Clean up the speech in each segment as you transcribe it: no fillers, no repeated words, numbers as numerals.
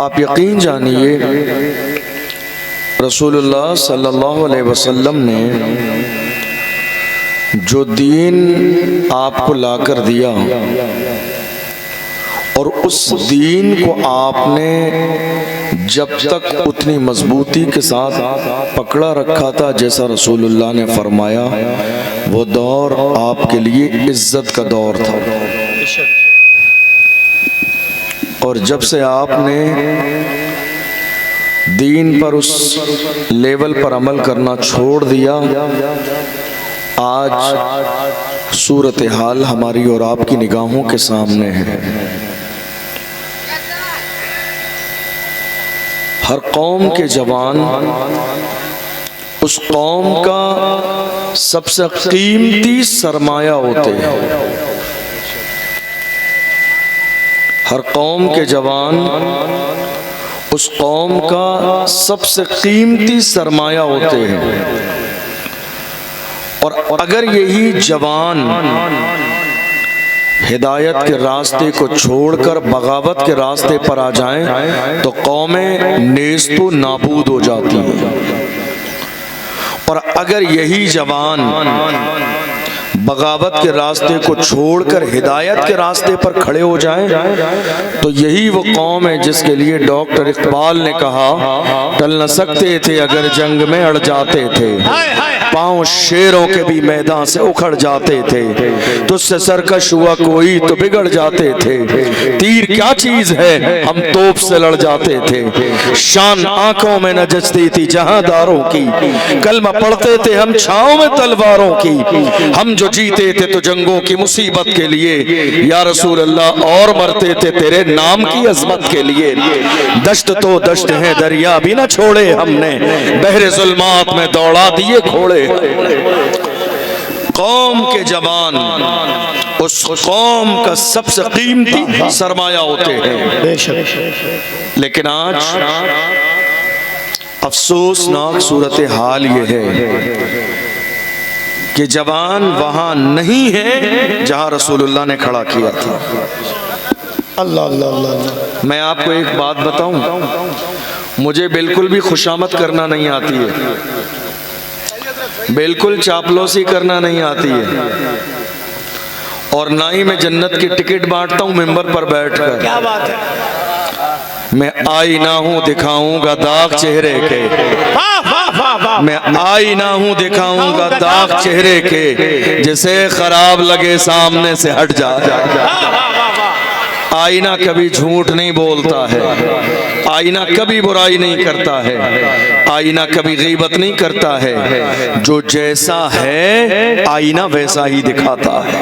आप यकीन जानिए रसूलुल्लाह सल्लल्लाहु अलैहि वसल्लम ने जो दीन आपको लाकर दिया और उस दीन को आपने जब तक उतनी मजबूती के साथ पकड़ा रखा था जैसा रसूलुल्लाह ने फरमाया, वो दौर आपके लिए इज्जत का दौर था। और जब से आपने दीन पर उस लेवल पर अमल करना छोड़ दिया, आज सूरत हाल हमारी और आपकी निगाहों के सामने है। हर कौम के जवान उस कौम का सबसे कीमती सरमाया होते हैं। हर कौम के जवान उस कौम का सबसे कीमती सरमाया होते हैं। और अगर यही जवान हिदायत के रास्ते को छोड़कर बगावत के रास्ते पर आ जाएं तो कौमें नेस्तो नाबूद हो जाती हैं। और अगर यही जवान बगावत के रास्ते को छोड़कर हिदायत के रास्ते पर खड़े हो जाएं तो यही वो कौम है जिसके लिए डॉक्टर इकबाल ने कहा, टल न सकते थे अगर जंग में अड़ जाते थे, पांव शेरों के भी मैदान से उखड़ जाते थे, तुझसे सरकश हुआ कोई तो बिगड़ जाते थे, तीर क्या चीज है हम तोप से लड़ जाते थे, शान आंखों में न जचती थी जहांदारों की, कलमा पढ़ते थे हम छांव में तलवारों की, हम जो जीते थे तो जंगों की मुसीबत के लिए, या रसूल अल्लाह और मरते थे तेरे नाम की अजमत के लिए, दश्त तो दश्त है दरिया भी न छोड़े हमने, बहरे जुल्मात में दौड़ा दिए घोड़े। कौम के जवान उस कौम का सबसे कीमती सरमाया होते हैं। लेकिन आज अफसोसनाक सूरत हाल ये है कि जवान वहां नहीं है जहां रसूलुल्लाह ने खड़ा किया था। अल्लाह अल्लाह अल्लाह। मैं आपको एक बात बताऊं, मुझे बिल्कुल भी खुशामद करना नहीं आती है, बिल्कुल चापलूसी करना नहीं आती है, और ना ही मैं जन्नत की टिकट बांटता हूं मेंबर पर बैठकर। क्या बात है। मैं आईना हूं दिखाऊंगा दाग चेहरे के, मैं आईना हूं दिखाऊंगा दाग चेहरे के, जिसे खराब लगे सामने से हट जा। आईना कभी झूठ नहीं बोलता है, आईना कभी बुराई नहीं करता है, आईना कभी गीबत नहीं करता है, जो जैसा है आईना वैसा ही दिखाता है।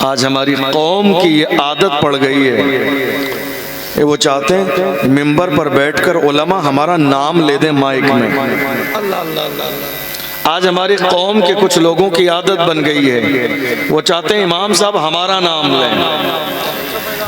आज हमारी कौम की ये आदत पड़ गई है, वो चाहते हैं मिंबर पर बैठकर उलमा हमारा नाम ले दें माइक में। आज हमारी कौम के कुछ लोगों की आदत बन गई है, वो चाहते हैं इमाम साहब हमारा नाम लें।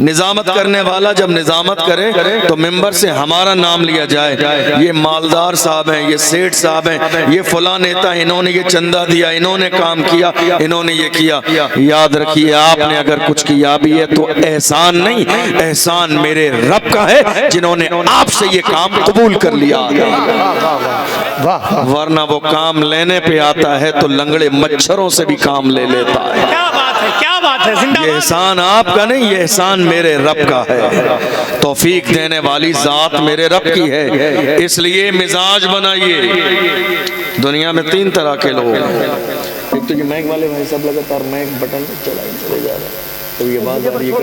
निजामत करने वाला जब निजामत करे तो मिंबर से हमारा नाम लिया जाए, ये मालदार साहब हैं, ये सेठ साहब हैं, ये फला नेता, इन्होंने ये चंदा दिया, इन्होंने काम किया, इन्होंने ये किया। याद रखिए आपने अगर कुछ किया भी है तो एहसान नहीं, एहसान मेरे रब का है जिन्होंने आपसे ये काम कबूल कर लिया। वरना वो काम लेने पे आता है तो लंगड़े मच्छरों से भी काम ले लेता है। क्या बात है, क्या बात है। ये एहसान आपका नहीं, ये एहसान मेरे रब का है। तौफीक देने वाली जात मेरे रब की है। इसलिए मिजाज बनाइए। दुनिया में 3 तरह के लोग हैं। एक तो ये मैक वाले भाई सब लगातार मैक बटन चले जा रहे हैं, तो ये बात आ रही है।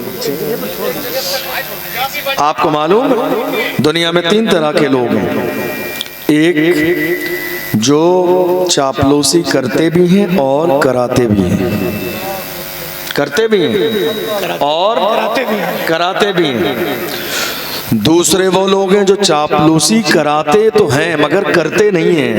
आपको मालूम दुनिया में 3 तरह के लोग हैं। एक जो चापलूसी करते भी हैं और कराते भी हैं, करते भी हैं और कराते भी हैं। दूसरे वो लोग हैं जो चापलूसी कराते तो हैं मगर करते नहीं हैं,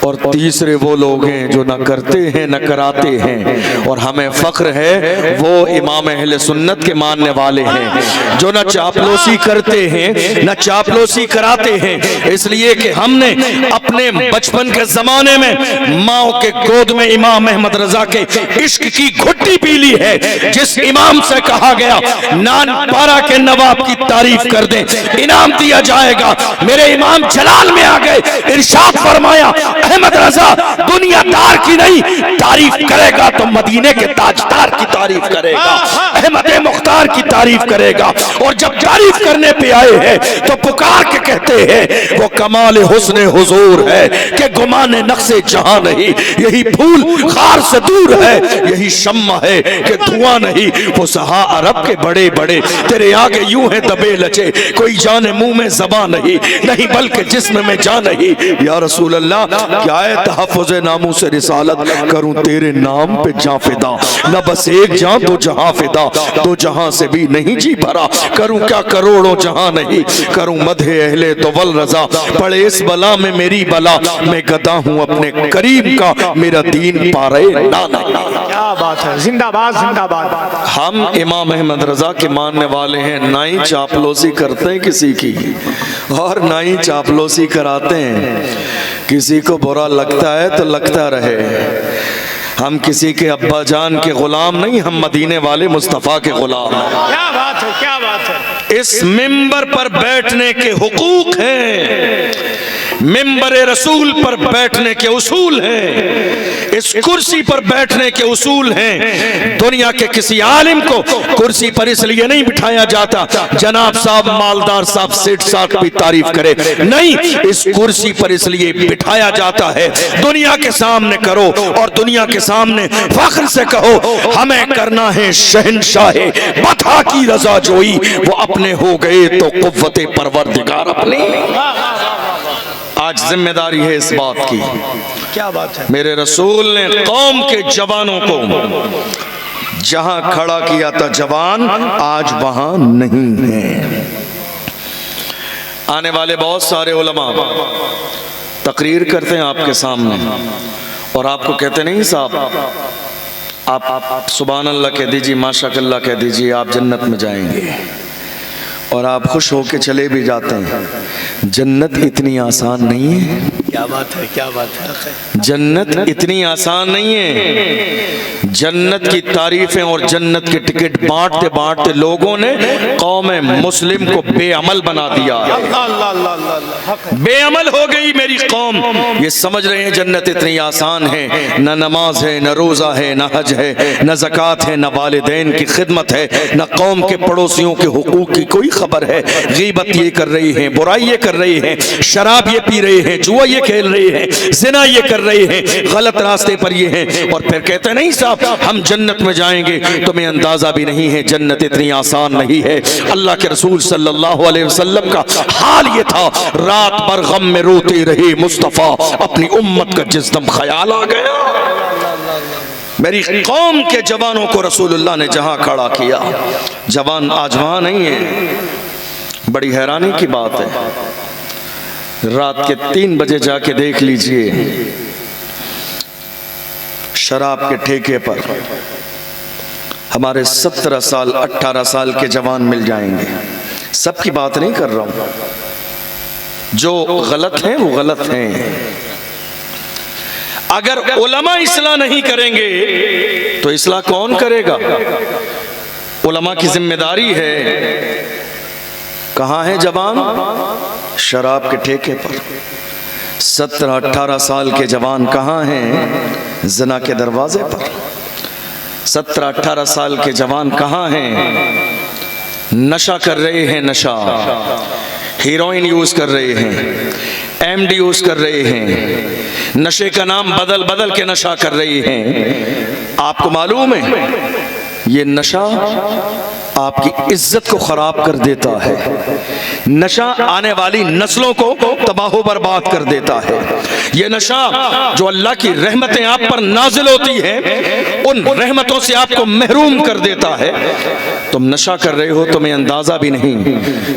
और तीसरे वो लोग हैं जो न करते हैं न कराते हैं। और हमें फख्र है वो इमाम अहले सुन्नत के मानने वाले हैं जो न चापलूसी करते हैं न चापलूसी कराते हैं। इसलिए कि हमने अपने बचपन के जमाने में माओ के गोद में इमाम अहमद रजा के इश्क की घुट्टी पी ली है। जिस इमाम से कहा गया नानपारा के नवाब की तारीफ कर दे इनाम दिया जाएगा, मेरे इमाम जलाल में आ गए, इरशाद फरमाया अहमद रजा दुनियादार की नहीं तारीफ करेगा तो मदीने के ताजदार की तारीफ करेगा, अहमद मुख्तार की तारीफ करेगा। और जब तारीफ करने पे आए हैं तो पुकार के कहते हैं वो कमाल हुस्न हुजूर है कि गुमाने नक्शे जहां नहीं, यही फूल खार से दूर है, यही शम्मा है कि धुआं नहीं। वो सहा अरब के बड़े बड़े तेरे आगे यूं है दबे लचे, कोई जाने मुंह में ज़बान नहीं बल्कि जिस्म में जान नहीं। या रसूल अल्लाह क्या है तहफ़्फ़ुज़ नामू से रिसालत, करूं तेरे नाम पे जां फिदा, न बस एक जां तो जहां फिदा, तो जहां से भी नहीं जी भरा, करूं क्या करोड़ों जहां नहीं, करूं मधे अहले तो वल रजा, पड़े इस बला में मेरी बला, मैं गदा हूं अपने करीम का, मेरा दीन पारे ना। क्या बात है, जिंदाबाद जिंदाबाद। हम इमाम अहमद रजा के मानने वाले हैं, ना ही चापलूसी करते हैं किसी की और ना ही चापलूसी कराते हैं। किसी को बुरा लगता है तो लगता रहे, हम किसी के अब्बा जान के गुलाम नहीं, हम मदीने वाले मुस्तफ़ा के गुलाम हैं। क्या बात है, क्या बात है। इस मिंबर पर बैठने के हुकूक हैं, मिंबर रसूल पर बैठने के उसूल हैं, इस कुर्सी पर बैठने के उसूल हैं। दुनिया के किसी आलिम को कुर्सी पर इसलिए नहीं बिठाया जाता जनाब साहब मालदार साहब सेठ साहब की तारीफ करे, नहीं, इस कुर्सी पर इसलिए बिठाया जाता है दुनिया के सामने करो और दुनिया के सामने फख्र से कहो हमें करना है शहनशाहे बता की रजा जोई, वो अपने हो गए तो कुव्वते परवरदिगार अपनी। आज जिम्मेदारी है इस बात की। क्या बात है। मेरे रसूल ने कौम के जवानों को जहां खड़ा किया था जवान आज वहां नहीं है। आने वाले बहुत सारे उलमा तकरीर करते हैं आपके सामने और आपको कहते नहीं साहब आप सुभान अल्लाह कह दीजिए, माशाअल्लाह कह दीजिए, आप जन्नत में जाएंगे, और आप खुश होके चले भी जाते हैं। जन्नत इतनी आसान नहीं है। क्या बात है, क्या बात है। जन्नत इतनी आसान नहीं है। जन्नत की तारीफें और जन्नत के टिकट बांटते बांटते लोगों ने कौम मुस्लिम को बेअमल बना दिया। बेअमल हो गई मेरी कौम। ये समझ रहे हैं जन्नत इतनी आसान है, न नमाज है, न रोजा है, न हज है, न ज़कात है, न वालिदैन की खिदमत है, न कौम के पड़ोसियों के हुकूक की कोई खबर है। गीबत ये कर रही है, बुराई ये कर रही है, शराब ये पी रहे हैं, जुआ ये खेल रहे हैं, जिना ये कर रहे हैं, गलत रास्ते पर ये हैं, और फिर कहते नहीं साहब हम जन्नत में जाएंगे। तुम्हें अंदाजा भी नहीं है जन्नत इतनी आसान नहीं है। अल्लाह के रसूल सल्लल्लाहु अलैहि वसल्लम का हाल ये था, रात भर गम में रोते रहे मुस्तफ़ा, अपनी उम्मत का जिस दम ख्याल आ गया। मेरी कौम के जवानों को रसूलुल्लाह ने जहां खड़ा किया, जवान आज वहां नहीं है। बड़ी हैरानी की बात है, रात के 3 बजे जाके देख लीजिए शराब के ठेके पर हमारे 17 साल 18 साल के जवान मिल जाएंगे। सबकी बात नहीं कर रहा हूं, जो गलत हैं वो गलत हैं। अगर उलमा इस्लाह नहीं करेंगे तो इस्लाह कौन करेगा? उलमा की जिम्मेदारी है। कहाँ है जवान? शराब के ठेके पर। 17-18 साल के जवान कहाँ हैं? ज़िना के दरवाजे पर। 17-18 साल के जवान कहाँ हैं? नशा कर रहे हैं, नशा, हीरोइन यूज कर रहे हैं, एमडी यूज कर रहे हैं, नशे का नाम बदल बदल के नशा कर रही हैं। आपको मालूम है ये नशा आपकी इज्जत को खराब कर देता है। नशा आने वाली नस्लों को तबाह बर्बाद कर देता है। ये नशा जो अल्लाह की रहमतें आप पर नाजिल होती हैं, उन रहमतों से आपको महरूम कर देता है। तुम नशा कर रहे हो, तुम्हें अंदाजा भी नहीं।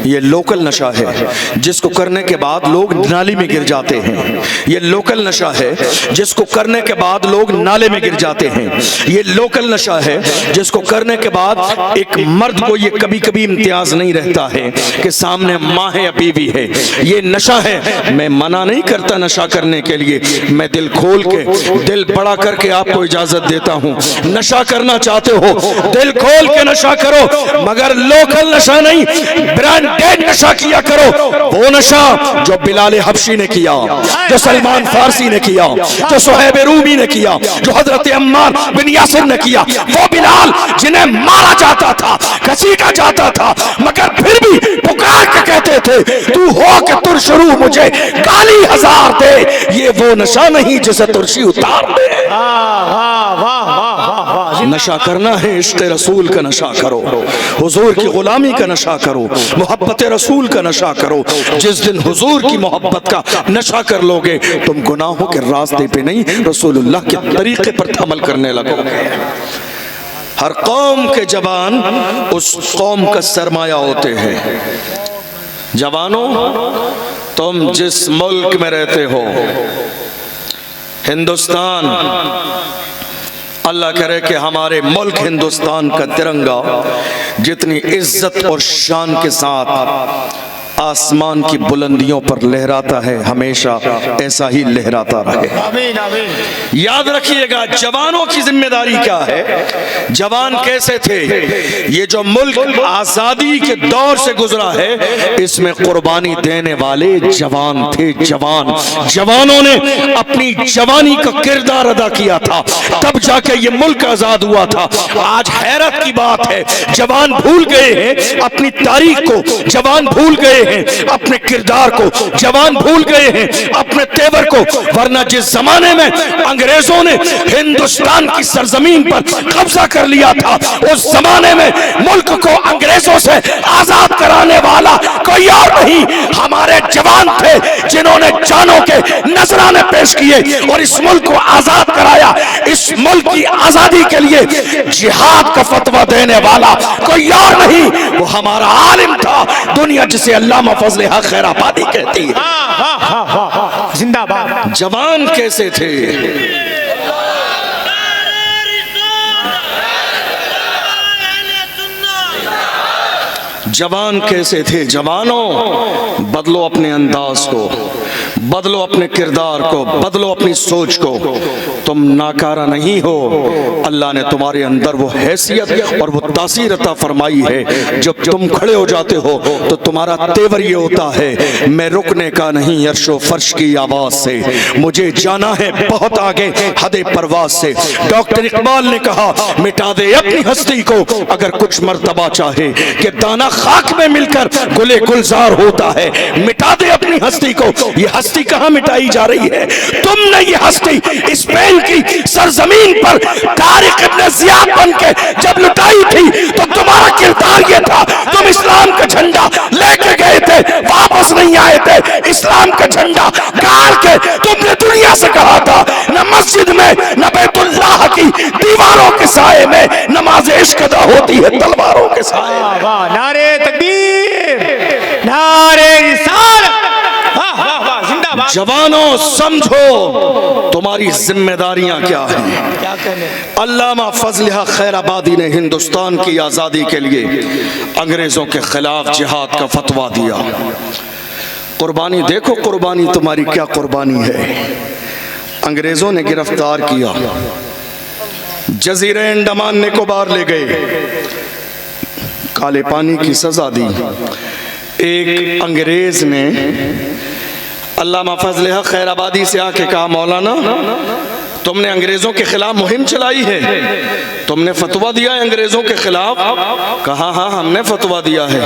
ये लोकल नशा है जिसको करने के बाद लोग नाली में गिर जाते हैं। ये लोकल नशा है जिसको करने के बाद लोग नाले में गिर जाते हैं। ये लोकल नशा है जिसको करने के बाद एक मर्द को ये कभी कभी इम्तियाज नहीं रहता है कि सामने माँ है या बीवी है। ये नशा है। मैं मना नहीं करता नशा करने के लिए, मैं दिल खोल के, दिल बड़ा करके आपको इजाजत देता हूँ। नशा करना चाहते हो, दिल खोल के नशा करो, मगर लोकल नशा नहीं, ब्रांडेड नशा किया करो। वो नशा जो बिलाल हबशी ने किया, जो सलमान फारसी ने किया, जो सुहैब रूमी ने किया, जो हजरत अम्मार बिन यासिर ने किया। वो बिलाल जिन्हें मारा जाता था, घसीटा जाता था, मगर फिर भी पुकार के कहते थे तू हो के तुरशरू मुझे गाली हजार दे। ये वो नशा नहीं जिसे तुरशी उतार दे। नशा करना है, इश्क़ रसूल का नशा करो, हुजूर की गुलामी का नशा करो, मोहब्बत रसूल का नशा करो। जिस दिन हुजूर की मोहब्बत का नशा कर लोगे, तुम गुनाहों के रास्ते पे नहीं, रसूलुल्लाह के तरीके पर अमल करने लगोगे। हर कौम के जवान उस कौम का सरमाया होते हैं। जवानों, तुम जिस मुल्क में रहते हो, हिंदुस्तान, अल्लाह करे कि हमारे मुल्क हिंदुस्तान का तिरंगा जितनी इज्जत और शान के साथ आसमान की बुलंदियों पर लहराता है, हमेशा ऐसा ही लहराता रहे। आमीन आमीन। याद रखिएगा जवानों की जिम्मेदारी क्या है। जवान कैसे थे? ये जो मुल्क आजादी के दौर से गुजरा है, इसमें कुर्बानी देने वाले जवान थे। जवानों ने अपनी जवानी का किरदार अदा किया था, तब जाके ये मुल्क आजाद हुआ था। आज हैरत की बात है, जवान भूल गए हैं अपनी तारीख को, जवान भूल गए हैं अपने किरदार को, जवान भूल गए हैं अपने तेवर को। वरना जिस जमाने में अंग्रेजों ने हिंदुस्तान की सरजमीन पर कब्जा कर लिया था, उस जमाने में मुल्क को अंग्रेजों से आजाद कराने वाला कोई और नहीं, हमारे जवान थे जिन्होंने जानों के नजराने पेश किए और इस मुल्क को आजाद कराया। इस मुल्क की आजादी के लिए जिहाद का फतवा देने वाला कोई और नहीं, वो हमारा आलिम था, दुनिया जिसे अल्लामा फजल हक खैराबादी कहती है। जिंदाबाद। जवान कैसे थे? जवान कैसे थे? जवानों, बदलो अपने अंदाज को, बदलो अपने किरदार को, बदलो अपनी सोच को। तुम नाकारा नहीं हो। अल्लाह ने तुम्हारे अंदर वो हैसियत और वो तासीर अता फरमाई है। जब तुम खड़े हो जाते हो तो तुम्हारा तेवर ये होता है, मैं रुकने का नहीं, अर्शो फर्श की आवाज से मुझे जाना है बहुत आगे हदे परवाज से। डॉक्टर इकबाल ने कहा, मिटा दे अपनी हस्ती को अगर कुछ मर्तबा चाहे, कि दाना खाक में मिलकर गुले गुलजार होता है। मिटा दे अपनी हस्ती को। ये हस्ती कहां मिटाई जा रही है? तुमने ये हस्ती स्पेन की सरजमीन पर तारिक इब्न जियाद बन के जब लुटाई थी, तो तुम्हारा किरदार ये था, तुम इस्लाम का झंडा लेके गए थे, वापस नहीं आए थे। इस्लाम का झंडा गाड़ के तुमने दुनिया से कहा था, न मस्जिद में न बैतुल्लाह की दीवारों के साए में नमाज इश्क अदा होती है तलवारों के साए में। नारे तकबीर, नारे रिसालत। जिंदाबाद। जवानों, समझो तुम्हारी जिम्मेदारियां क्या हैं। क्या कहने? अल्लामा फजल हक खैराबादी ने हिंदुस्तान की आजादी के लिए अंग्रेजों के खिलाफ जिहाद का फतवा दिया। कुर्बानी देखो, कुर्बानी तुम्हारी क्या कुर्बानी है। अंग्रेजों ने गिरफ्तार किया, जजीरे अंडमान निकोबार ले गए, काले पानी की सजा दी। एक अंग्रेज ने अल्लामा फजल हक खैराबादी से आके कहा, मौलाना तुमने अंग्रेजों के खिलाफ मुहिम चलाई है, तुमने फतवा दिया है अंग्रेजों के खिलाफ। कहा हाँ हमने फतवा दिया है।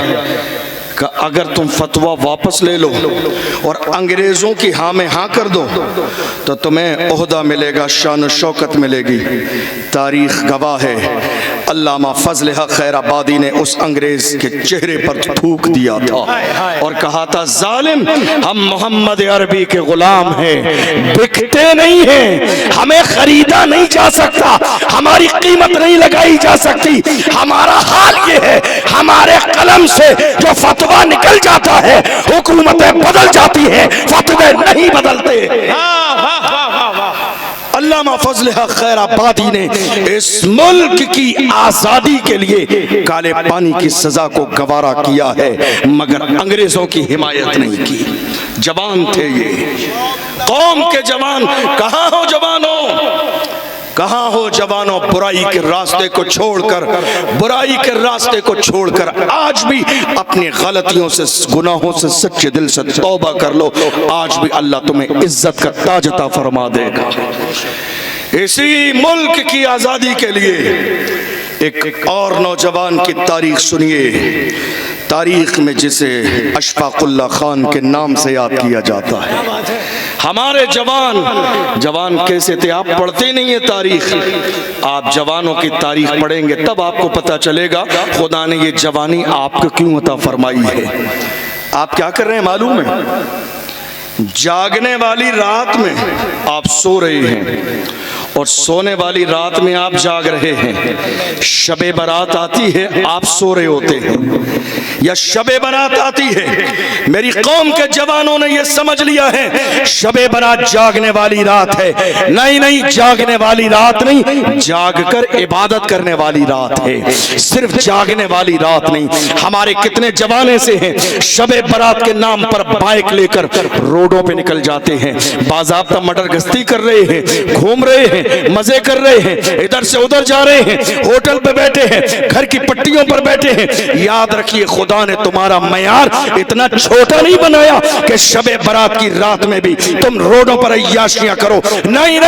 कि अगर तुम फतवा वापस ले लो और अंग्रेज़ों की हाँ में हाँ कर दो तो तुम्हें ओहदा मिलेगा, शान शौकत मिलेगी। तारीख गवाह है, अल्लामा फजल हक खैराबादी ने उस अंग्रेज के चेहरे पर थूक दिया था और कहा था, जालिम हम मोहम्मद अरबी के गुलाम हैं, बिकते नहीं हैं, हमें खरीदा नहीं जा सकता, हमारी कीमत नहीं लगाई जा सकती। हमारा हाल ये है, हमारे कलम से जो फतवा निकल जाता है हुकूमतें बदल जाती हैं, फतवे नहीं बदलते। अल्लामा फजल हक खैराबादी ने इस मुल्क की आजादी के लिए काले पानी की सजा को गवारा किया है, मगर अंग्रेजों की हिमायत नहीं की। जवान थे ये, कौम के जवान। कहाँ हो जवानों, कहाँ हो जवानों? बुराई के रास्ते को छोड़कर, बुराई के रास्ते को छोड़कर आज भी अपनी गलतियों से, गुनाहों से सच्चे दिल से तौबा कर लो। आज भी अल्लाह तुम्हें इज्जत का ताज अता फरमा देगा। इसी मुल्क की आजादी के लिए एक और नौजवान की तारीख सुनिए, तारीख में जिसे अशफाकुल्ला खान के नाम से याद किया जाता है। हमारे जवान कैसे थे? आप पढ़ते नहीं है तारीख। आप जवानों की तारीख पढ़ेंगे तब आपको पता चलेगा खुदा ने ये जवानी आपको क्यों अता फरमाई है। आप क्या कर रहे हैं मालूम है? जागने वाली रात में आप सो रहे हैं और सोने वाली रात में आप जाग रहे हैं। शबे बारात आती है, आप सो रहे होते हैं, या शबे बारात आती है। मेरी कौम के जवानों ने यह समझ लिया है शबे बारात जागने वाली रात है। नहीं, जागने वाली रात नहीं, जागकर इबादत करने वाली रात है। सिर्फ जागने वाली रात नहीं। हमारे कितने जवान ऐसे हैं शबे बारात के नाम पर बाइक लेकर रोडों पे निकल जाते हैं, बाज़ाब्ता मर्डर गश्ती कर रहे हैं, घूम रहे हैं, मजे कर रहे हैं, इधर से उधर जा रहे हैं, होटल पे बैठे हैं, घर की पट्टियों पर बैठे हैं। याद रखिए खुदा ने तुम्हारा मयार इतना छोटा नहीं बनाया कि शबे बारात की रात में भी तुम रोडों पर अय्याशियां करो। नहीं,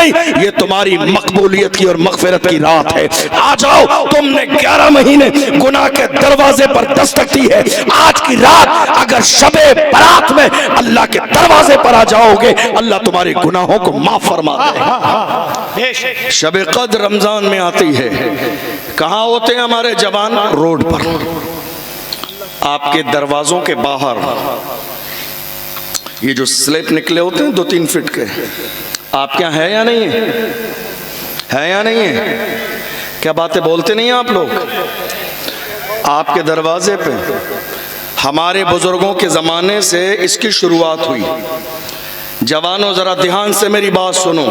ये तुम्हारी मकबूलियत की और मगफिरत की रात है। आ जाओ, तुमने 11 महीने गुनाह के दरवाजे पर दस्तक दी है। आज की रात अगर शबे बारात में अल्लाह के दरवाजे पर आ जाओगे, अल्लाह तुम्हारे गुनाहों को माफ फरमा दे। शबे कद्र रमजान में आती है। कहाँ होते हैं हमारे जवान? रोड पर, आपके दरवाजों के बाहर। ये जो स्लेब निकले होते हैं 2-3 फीट के, आपके यहाँ है या नहीं है या नहीं है? क्या बातें बोलते नहीं आप लोग? आपके दरवाजे पे हमारे बुजुर्गों के ज़माने से इसकी शुरुआत हुई। जवानों ज़रा ध्यान से मेरी बात सुनो।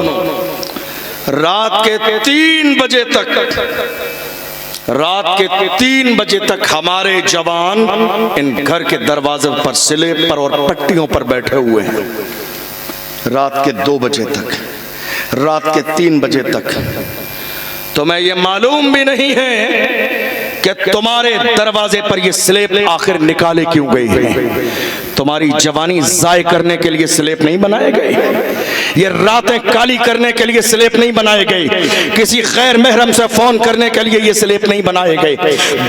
रात के 3 बजे तक हमारे जवान इन घर के दरवाजे पर, स्लेब पर और पट्टियों पर बैठे हुए हैं। रात के 2 बजे तक, रात के 3 बजे तक। तुम्हें ये मालूम भी नहीं है कि तुम्हारे दरवाजे पर ये स्लेब आखिर निकाले क्यों गए हैं? तुम्हारी जवानी जाय करने के लिए स्लेब नहीं बनाए गए, ये रातें काली करने के लिए स्लेब नहीं बनाए गए, किसी गैर महरम से फोन करने के लिए ये स्लेब नहीं बनाए गए,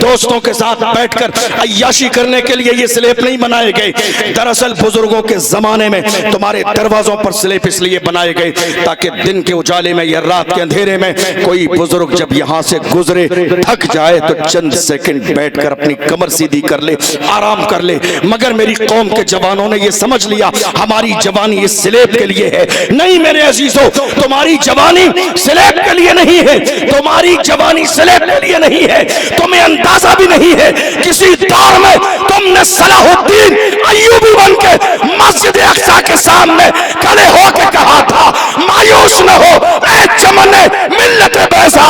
दोस्तों के साथ बैठकर अय्याशी करने के लिए ये स्लेब नहीं बनाए गए। दरअसल बुजुर्गों के जमाने में तुम्हारे दरवाजों पर स्लेब इसलिए बनाए गए ताकि दिन के उजाले में या रात के अंधेरे में कोई बुजुर्ग जब यहाँ से गुजरे, थक जाए तो चंद सेकंड बैठकर अपनी कमर सीधी कर ले, आराम कर ले। मगर मेरी कौम के जवानों ने ये समझ लिया हमारी जवानी इस स्लेब के लिए है। नहीं मेरे अजीजों, तुम्हारी जवानी स्लेब के लिए नहीं है, तुम्हारी जवानी स्लेब के लिए नहीं है। तुम्हें अंदाजा भी नहीं है किसी दौर में तुमने सलाहुद्दीन अय्यूबी बनके मस्जिद अक्सा के सामने खड़े होकर कहा था, मायूस न हो ऐ चमने मिल्लत बैसा,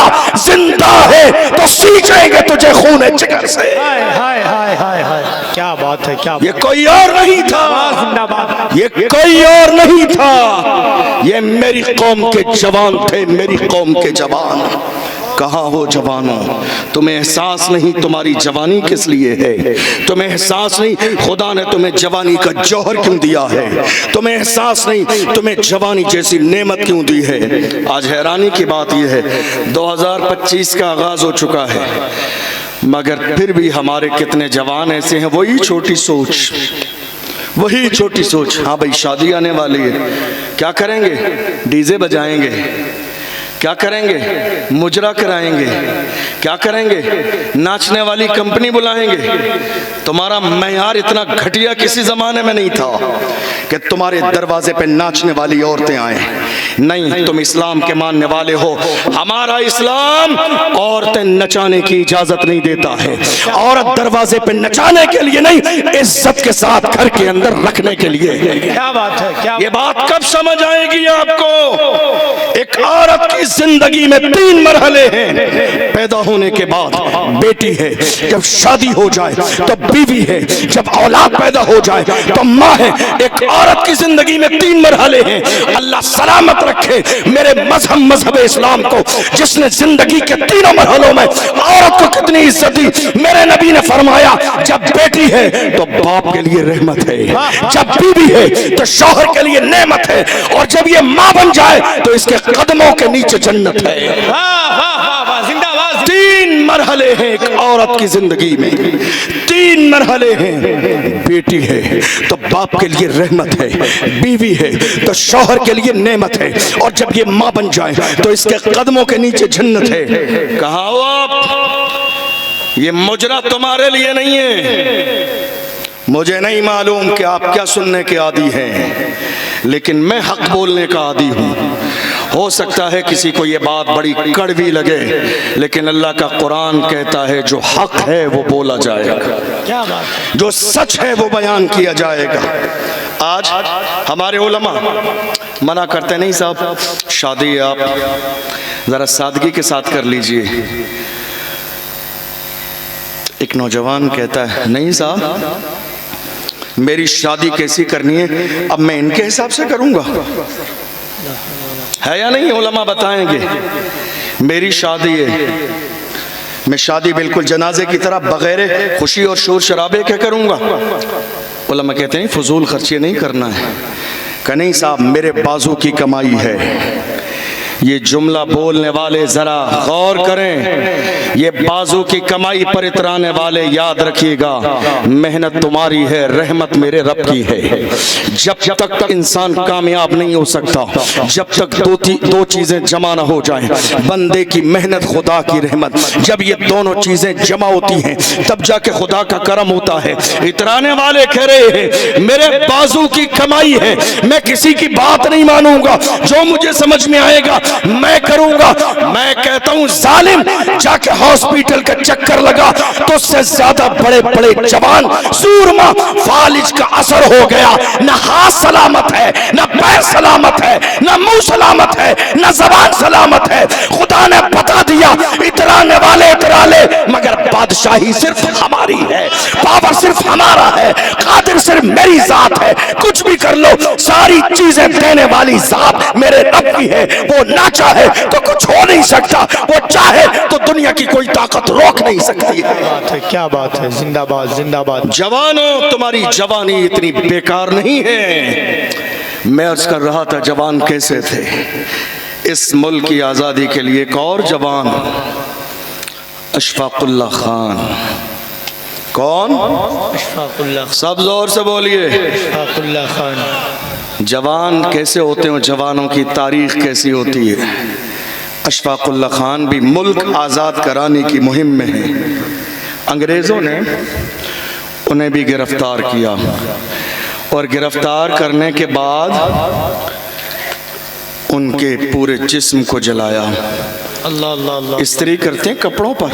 जिंदा है तो सींचेंगे तुझे खून जिगर से। क्या बात है, क्या ये कोई और नहीं था, ये कोई और नहीं था, ये मेरी कौम के जवान थे, मेरी कौम के जवान। कहाँ हो जवानों? तुम्हें एहसास नहीं तुम्हारी जवानी किस लिए है? तुम्हें एहसास नहीं खुदा ने तुम्हें जवानी का जौहर क्यों दिया है? तुम्हें एहसास नहीं तुम्हें जवानी जैसी नेमत क्यों दी है? आज हैरानी की बात यह है 2025 का आगाज हो चुका है, मगर फिर भी हमारे कितने जवान ऐसे हैं, वही छोटी सोच। हाँ भाई शादी आने वाली है, क्या करेंगे? डीजे बजाएंगे, क्या करेंगे? मुजरा कराएंगे, क्या करेंगे? नाचने वाली कंपनी बुलाएंगे। तुम्हारा मयार इतना घटिया किसी जमाने में नहीं था कि तुम्हारे दरवाजे पे नाचने वाली औरतें आए। नहीं, तुम इस्लाम के मानने वाले हो। हमारा इस्लाम औरतें नचाने की इजाजत नहीं देता है। औरत दरवाजे पे नचाने के लिए नहीं, इज्जत के साथ घर के अंदर रखने के लिए। क्या बात है, क्या ये बात कब समझ आएगी आपको? एक औरत की जिंदगी में 3 मरहले हैं। पैदा होने के बाद बेटी है, जब शादी हो जाए तो बीवी है, जब औलाद पैदा हो जाए तो माँ है। एक औरत की जिंदगी में 3 मरहले हैं। अल्लाह सलामत रखे मेरे मजहब इस्लाम को, जिसने जिंदगी के 3 मरहलों में औरत को कितनी इज्जत दी। मेरे नबी ने फरमाया, जब बेटी है तो बाप के लिए रहमत है, जब बीवी है तो शौहर के लिए नेमत है, और जब ये माँ बन जाए तो इसके कदमों के नीचे जन्नत है। जिंदाबाद। 3 मरहले हैं एक औरत की जिंदगी में, 3 मरहले हैं। बेटी है तो बाप के लिए रहमत है, बीवी है तो शौहर के लिए नेमत है, और जब ये माँ बन जाए तो इसके कदमों के नीचे जन्नत है। कहाँ हो आप? ये मुजरा तुम्हारे लिए नहीं है। मुझे नहीं मालूम कि आप क्या सुनने के आदी हैं, लेकिन मैं हक बोलने का आदी हूँ। हो सकता है किसी को ये बात बड़ी कड़वी लगे, लेकिन अल्लाह का कुरान कहता है जो हक है वो बोला जाएगा, क्या बात है, जो सच है वो बयान किया जाएगा। आज हमारे उलमा मना करते नहीं साहब शादी आप जरा सादगी के साथ कर लीजिए। एक नौजवान कहता है नहीं साहब मेरी शादी कैसी करनी है, अब मैं इनके हिसाब से करूंगा, है या नहीं? उलमा बताएंगे मेरी शादी है, मैं शादी बिल्कुल जनाजे की तरह बगैर खुशी और शोर शराबे के करूंगा। उलमा कहते हैं फजूल खर्चे नहीं करना है। कि नहीं साहब मेरे बाजू की कमाई है। ये जुमला बोलने वाले जरा गौर करें, ये बाजू की कमाई पर इतराने वाले याद रखिएगा, मेहनत तुम्हारी है, रहमत मेरे रब की है। जब तक इंसान कामयाब नहीं हो सकता, जब तक दो चीजें जमा न हो जाएं, बंदे की मेहनत खुदा की रहमत, जब ये दोनों चीजें जमा होती हैं तब जाके खुदा का करम होता है। इतराने वाले कह रहे हैं मेरे बाजू की कमाई है, मैं किसी की बात नहीं मानूंगा, जो मुझे समझ में आएगा मैं करूंगा। मैं कहता हूं जालिम जाके हॉस्पिटल का चक्कर लगा तो उससे ज्यादा बड़े बड़े जवान सूरमा फालिज का असर हो गया। न हाथ सलामत है, न पैर सलामत है, न मुंह सलामत है, न जबान सलामत है। खुदा ने बता दिया इतराने वाले इतरा ले, मगर बादशाही सिर्फ हमारी है, पावर सिर्फ हमारा है, कादिर सिर्फ मेरी जात है। कुछ भी कर लो, सारी चीजें देने वाली जात मेरे रब की है। वो ना चाहे तो कुछ हो नहीं सकता, वो चाहे तो दुनिया की कोई ताकत रोक नहीं सकती है। क्या बात है, जिंदाबाद जिंदाबाद। जवानों तुम्हारी जवानी इतनी बेकार नहीं है। मैं अर्ज कर रहा था जवान कैसे थे। इस मुल्क की आजादी के लिए एक और जवान अशफाकुल्लाह खान। कौन? अशफाकुल्लाह। सब जोर से बोलिए। अशफाकुल्लाह खान। जवान कैसे होते हैं, जवानों की तारीख कैसी होती है। अशफाकुल्लाह खान भी मुल्क आज़ाद कराने की मुहिम में है। अंग्रेज़ों ने उन्हें भी गिरफ्तार किया, और गिरफ्तार करने के बाद उनके पूरे जिस्म को जलाया। अल्लाह अल्लाह अल्लाह। इस्त्री करते हैं कपड़ों पर,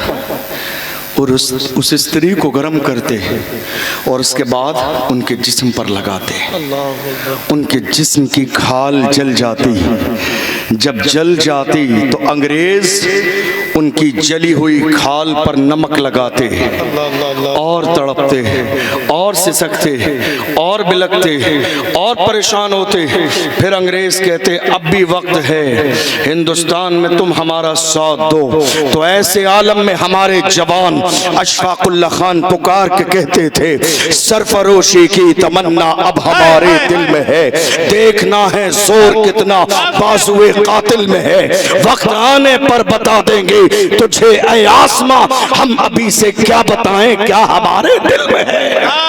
और उस स्त्री को गर्म करते हैं और उसके बाद उनके जिस्म पर लगाते हैं। उनके जिस्म की खाल जल जाती, जब जल जाती तो अंग्रेज उनकी जली हुई खाल पर नमक लगाते और तड़पते और सिसकते और बिलकते और परेशान होते। फिर अंग्रेज कहते अब भी वक्त है, हिंदुस्तान में तुम हमारा साथ दो। तो ऐसे आलम में हमारे जवान अशफाकुल्लाह खान पुकार के कहते थे सरफरोशी की तमन्ना अब हमारे दिल में है, देखना है जोर कितना बाजुए कातिल में है, वक्त आने पर बता देंगे देंगे तुझे ऐ आसमां, हम अभी से क्या बताएं क्या हमारे दिल में है।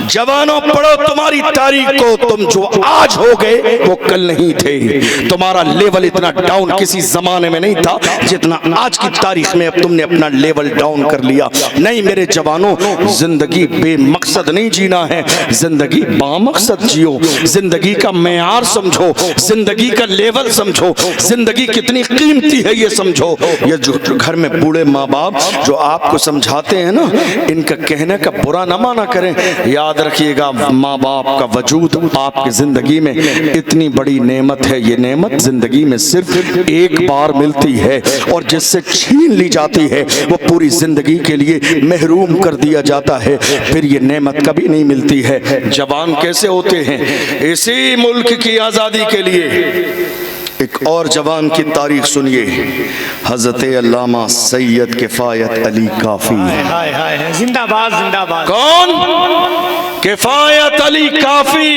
जवानों पढ़ो तुम्हारी तारीख को, तुम जो आज हो गए वो कल नहीं थे। तुम्हारा लेवल इतना डाउन किसी जमाने में नहीं था जितना आज की तारीख में अब तुमने अपना लेवल डाउन कर लिया। नहीं मेरे जवानों, जिंदगी बेमकसद नहीं जीना है, जिंदगी बामकसद जियो। जिंदगी का मेयार समझो, जिंदगी का लेवल समझो, जिंदगी कितनी कीमती है ये समझो। ये जो घर में बूढ़े माँ बाप जो आपको समझाते हैं ना, इनका कहने का बुरा ना माना करें। याद रखिएगा, माँ बाप का वजूद आपकी जिंदगी में इतनी बड़ी नेमत है। ये नेमत जिंदगी में सिर्फ एक बार मिलती है और जिससे छीन ली जाती है वो पूरी जिंदगी के लिए महरूम कर दिया जाता है, फिर ये नेमत कभी नहीं मिलती है। जवान कैसे होते हैं? इसी मुल्क की आज़ादी के लिए एक और जवान की तारीख सुनिए, हजरत अल्लामा सैयद किफायत अली काफी। हाय हाय जिंदाबाद जिंदाबाद। कौन? किफायत अली काफी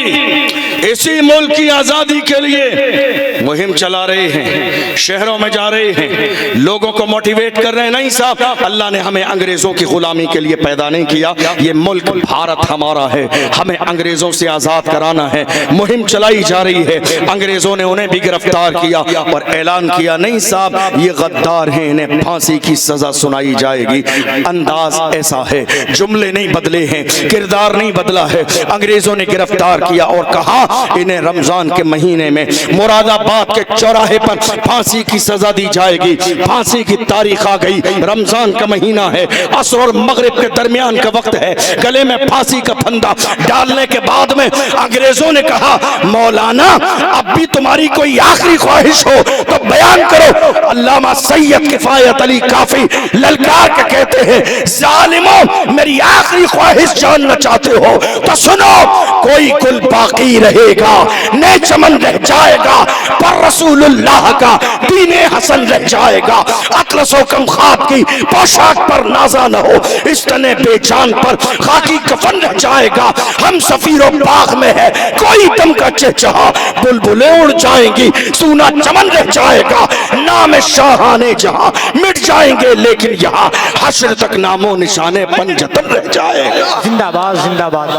इसी मुल्क की आजादी के लिए मुहिम चला रहे हैं, शहरों में जा रहे हैं, लोगों को मोटिवेट कर रहे हैं। नहीं साहब, अल्लाह ने हमें अंग्रेजों की गुलामी के लिए पैदा नहीं किया, ये मुल्क भारत हमारा है, हमें अंग्रेजों से आजाद कराना है। मुहिम चलाई जा रही है। अंग्रेजों ने उन्हें भी गिरफ्तार किया और ऐलान किया, नहीं साहब ये गद्दार हैं, इन्हें फांसी की सजा सुनाई जाएगी। अंदाज ऐसा है, जुमले नहीं बदले हैं, किरदार नहीं बदला है। अंग्रेजों ने गिरफ्तार किया और कहा इन्हें रमजान के महीने में मुरादाबाद के चौराहे पर फांसी की सजा दी जाएगी। फांसी की तारीख आ गई, रमजान का महीना है, असर और मगरिब के दरमियान का वक्त है। गले में फांसी का फंदा डालने के बाद में अंग्रेजों ने कहा, मौलाना अब भी तुम्हारी कोई आखिरी ख्वाहिश हो तो बयान करो। अल्लामा सैयद किफायत अली काफी ललकार के कहते हैं, जालिमों मेरी आखिरी ख्वाहिश जानना चाहते हो तो सुनो, कोई कुल बाकी रहेगा, नए चमन रह जाएगा, पर रसूलुल्लाह का दीने हसन रह जाएगा। अतलसो कम खाब की पोशाक पर नाजा न हो, इस तने बेजान पर खाकी कफन रह जाएगा। हम सफीरों बाग में है, कोई दम का चहचहा, बुलबुलें उड़ जाएंगी, सूना चमन रह जाएगा। नाम शाहाने जहां मिट जाएंगे, लेकिन यहाँ हश्र तक नामो निशाने पंजतन रह जाएगा। जिंदाबाद जिंदाबाद।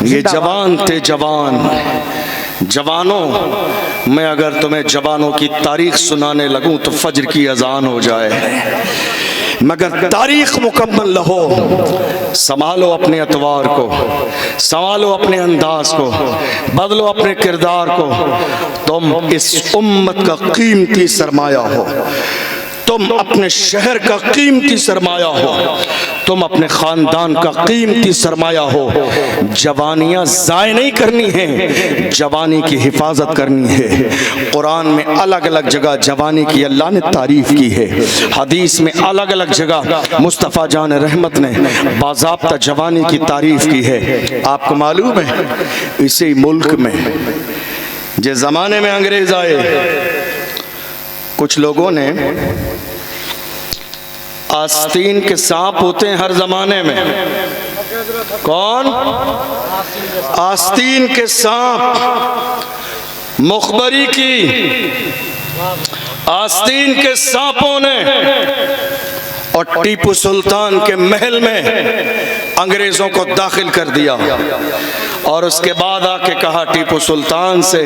ये जवान थे जवान। जवानों, मैं अगर तुम्हें जवानों की तारीख सुनाने लगूं तो फजर की अजान हो जाए, मगर तारीख मुकम्मल हो। संभालो अपने अतवार को, संभालो अपने अंदाज को, बदलो अपने किरदार को। तुम इस उम्मत का कीमती सरमाया हो, तुम अपने शहर का कीमती सरमाया हो, तुम अपने खानदान का कीमती सरमाया हो। जवानियां ज़ाय नहीं करनी है, जवानी की हिफाजत करनी है। कुरान में अलग अलग जगह जवानी की अल्लाह ने तारीफ की है, हदीस में अलग अलग जगह मुस्तफ़ा जान रहमत ने बाज़ाब्ता जवानी की तारीफ की है। आपको मालूम है, इसी मुल्क में जिस ज़माने में अंग्रेज़ आए, कुछ लोगों ने, आस्तीन के सांप होते हैं हर जमाने में। कौन? आस्तीन के सांप, मुखबरी की आस्तीन के सांपों ने और टीपू सुल्तान के महल में अंग्रेजों को दाखिल कर दिया और उसके बाद आके कहा टीपू सुल्तान से,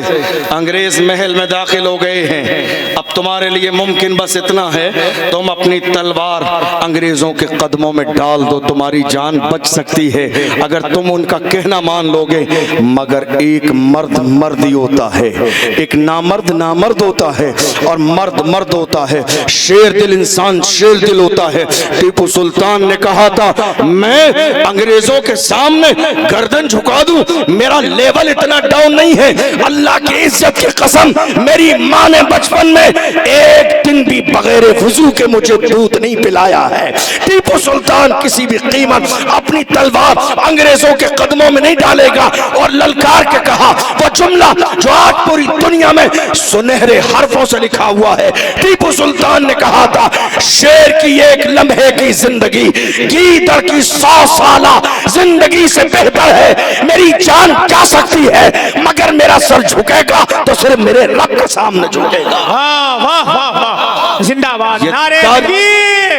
अंग्रेज महल में दाखिल हो गए हैं, अब तुम्हारे लिए मुमकिन बस इतना है, तुम अपनी तलवार अंग्रेजों के कदमों में डाल दो, तुम्हारी जान बच सकती है अगर तुम उनका कहना मान लोगे। मगर एक मर्द मर्द ही होता है, एक नामर्द नामर्द होता है और मर्द मर्द होता है। शेर दिल इंसान शेर दिल होता है। टीपू सुल्तान ने कहा था, मैं अंग्रेजों के सामने गर्दन झुका दूं, मेरा लेवल इतना डाउन नहीं है। अल्लाह की इज्जत की कसम, मेरी माँ ने बचपन में एक दिन भी बगैर वुजू के मुझे दूध नहीं पिलाया है। टीपू सुल्तान किसी भी कीमत अपनी तलवार अंग्रेजों के कदमों में नहीं डालेगा और ललकार के कहा वो जुमला जो आज पूरी दुनिया में सुनहरे हरफों से लिखा हुआ है। टीपू सुल्तान ने कहा था, शेर की एक लम्हे की जिंदगी गीदड़ की 100 साला जिंदगी से बेहतर है। मेरी जान जा सकती है मगर मेरा सर झुकेगा तो सिर्फ मेरे रब के सामने झुकेगा। वाह वाह वाह वाह। जिंदाबाद। ये नारे तारीख- तकबीर,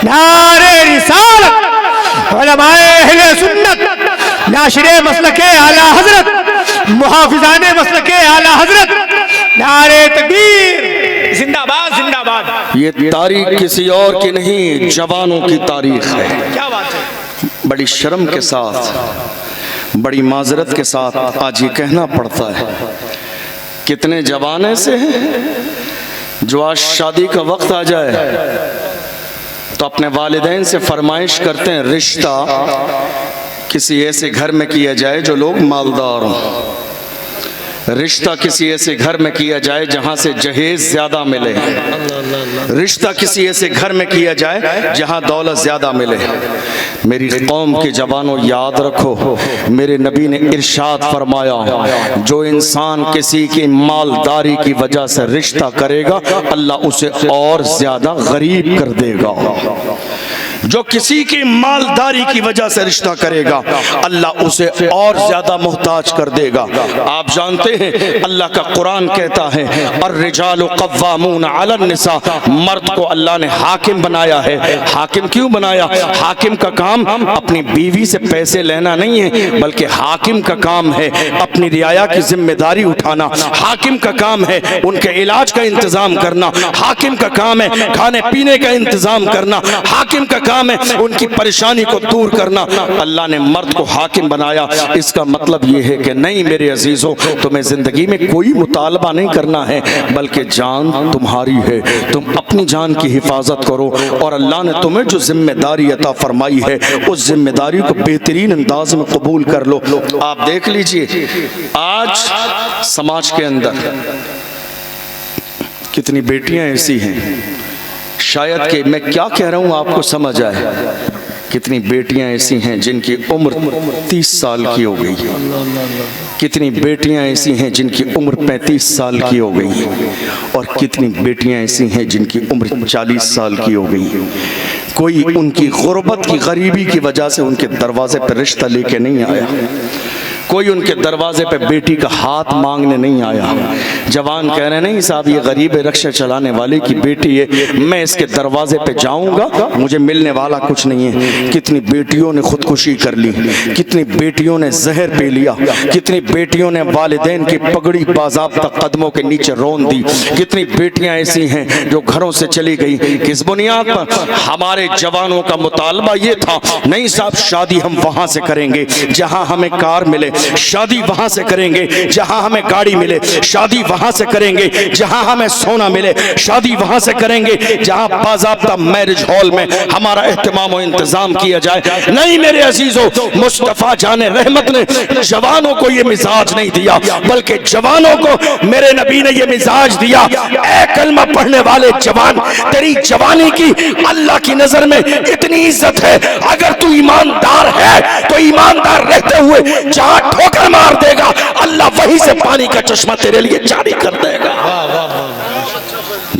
नारे रिसालत, उलमाए अहले सुन्नत, नाशिरे मसलके आला हजरत, मुहाफिजाने मसलके आला हजरत, नारे तकबीर, जिंदाबाद जिंदाबाद। ये तारीख किसी और की नहीं, जवानों की तारीख है। क्या बात है। बड़ी शर्म के साथ, बड़ी माजरत के साथ आज ये कहना पड़ता है, कितने जवान ऐसे हैं जो आज शादी का वक्त आ जाए तो अपने वालिदैन से फरमाइश करते हैं रिश्ता किसी ऐसे घर में किया जाए जो लोग मालदार हों, रिश्ता किसी ऐसे घर में किया जाए जहां से जहेज ज्यादा मिले, रिश्ता किसी ऐसे घर में किया जाए जहां दौलत ज्यादा मिले। मेरी कौम के जवानों याद रखो, मेरे नबी ने इरशाद फरमाया, जो इंसान किसी की मालदारी की वजह से रिश्ता करेगा अल्लाह उसे और ज्यादा गरीब कर देगा। जो किसी की मालदारी की वजह से रिश्ता करेगा अल्लाह उसे और ज्यादा मोहताज कर देगा। आप जानते हैं अल्लाह का कुरान कहता है, अर्रिजालु कव्वामून अलन निसा, मर्द को अल्लाह ने हाकिम बनाया है। हाकिम क्यों बनाया? हाकिम का काम अपनी बीवी से पैसे लेना नहीं है, बल्कि हाकिम का काम है अपनी रियाया की जिम्मेदारी उठाना, हाकिम का काम है उनके इलाज का इंतजाम करना, हाकिम का काम है खाने पीने का इंतजाम करना, हाकिम का काम है उनकी परेशानी को दूर करना। अल्लाह ने मर्द को हाकिम बनाया। इसका मतलब यह है कि नहीं मेरे अजीजों, तुम्हें जिंदगी में कोई मुतालबा नहीं करना है, बल्कि जान तुम्हारी है, तुम अपनी जान की हिफाजत करो और अल्लाह ने तुम्हें जो जिम्मेदारी अता फरमाई है उस जिम्मेदारी को बेहतरीन अंदाज में कबूल कर लो। आप देख लीजिए आज समाज के अंदर कितनी बेटियां ऐसी हैं, शायद कि मैं क्या कह रहा हूं आपको समझ आए, कितनी बेटियां ऐसी हैं जिनकी उम्र 30 साल की हो गई, कितनी बेटियां ऐसी हैं जिनकी उम्र 35 साल की हो गई, और कितनी बेटियां ऐसी हैं जिनकी उम्र 40 साल की हो गई। कोई उनकी गुर्बत की गरीबी की वजह से उनके दरवाजे पर रिश्ता लेके नहीं आया, कोई उनके दरवाजे पे बेटी का हाथ मांगने नहीं आया। जवान कह रहे नहीं साहब ये गरीब रिक्शा चलाने वाले की बेटी है, मैं इसके दरवाजे पे जाऊंगा, मुझे मिलने वाला कुछ नहीं है। कितनी बेटियों ने खुदकुशी कर ली, कितनी बेटियों ने जहर पी लिया, कितनी बेटियों ने वालिदैन की पगड़ी बाज़ाब्ता कदमों के नीचे रोन दी, कितनी बेटियां ऐसी हैं जो घरों से चली गई। किस बुनियाद पर? हमारे जवानों का मुतालबा ये था, नहीं साहब शादी हम वहां से करेंगे जहां हमें कार मिले, शादी वहां से करेंगे जहां हमें गाड़ी मिले, शादी वहां से करेंगे जहां हमें सोना मिले, शादी वहां से करेंगे जहां बाज़ाब्ता मैरिज हॉल में हमारा एहतमाम और इंतजाम किया जाए। नहीं मेरे अजीजों, मुस्तफा जाने रहमत ने जवानों को ये मिजाज नहीं दिया, बल्कि जवानों को मेरे नबी ने ये मिजाज दिया, ऐ कलमा पढ़ने वाले जवान, तेरी जवानी की अल्लाह की नजर में इतनी इज्जत है, अगर तू ईमानदार है तो ईमानदार रहते हुए जहां ठोकर मार देगा अल्लाह वहीं से पानी का चश्मा तेरे लिए जारी कर देगा।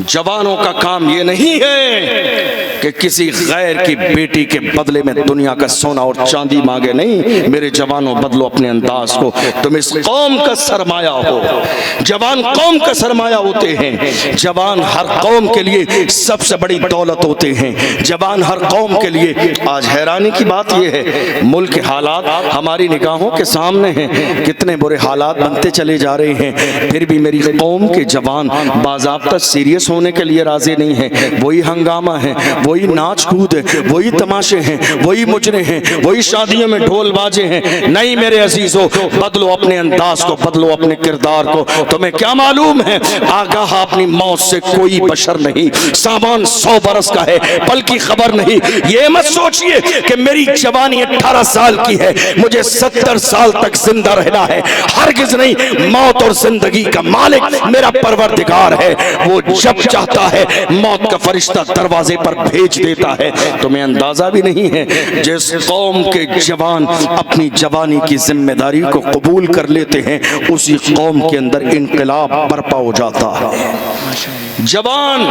जवानों का काम ये नहीं है कि किसी गैर की बेटी के बदले में दुनिया का सोना और चांदी मांगे। नहीं मेरे जवानों, बदलो अपने अंदाज को, तुम इस कौम का सरमाया हो। जवान कौम का सरमाया होते हैं, जवान हर कौम के लिए सबसे बड़ी दौलत होते हैं, जवान हर कौम के लिए। आज हैरानी की बात यह है, मुल्क के हालात हमारी निगाहों के सामने हैं, कितने बुरे हालात बनते चले जा रहे हैं, फिर भी मेरी कौम के जवान बाज़ाब्ता सीरियस होने के लिए राजी नहीं है। वही हंगामा है, वही नाच कूद है, वही तमाशे हैं, वही मुजरे हैं, वही शादियों में ढोल बाजे हैं। नहीं मेरे अजीजों, बदलो अपने अंदाज को, बदलो अपने किरदार को। तुम्हें क्या मालूम है आगाह अपनी मौत से कोई बशर नहीं, सामान 100 बरस का है बल्कि खबर नहीं। ये मत सोचिए कि मेरी जवानी 18 साल की है, मुझे 70 साल तक जिंदा रहना है, हरगिज नहीं। मौत और जिंदगी का मालिक मेरा परवरदिगार है, वो जब चाहता है मौत का फरिश्ता दरवाजे पर भेज देता है। तुम्हें अंदाजा भी नहीं है, जिस कौम के जवान अपनी जवानी की जिम्मेदारी को कबूल कर लेते हैं उसी कौम के अंदर इनकलाब बर्पा हो जाता है। जवान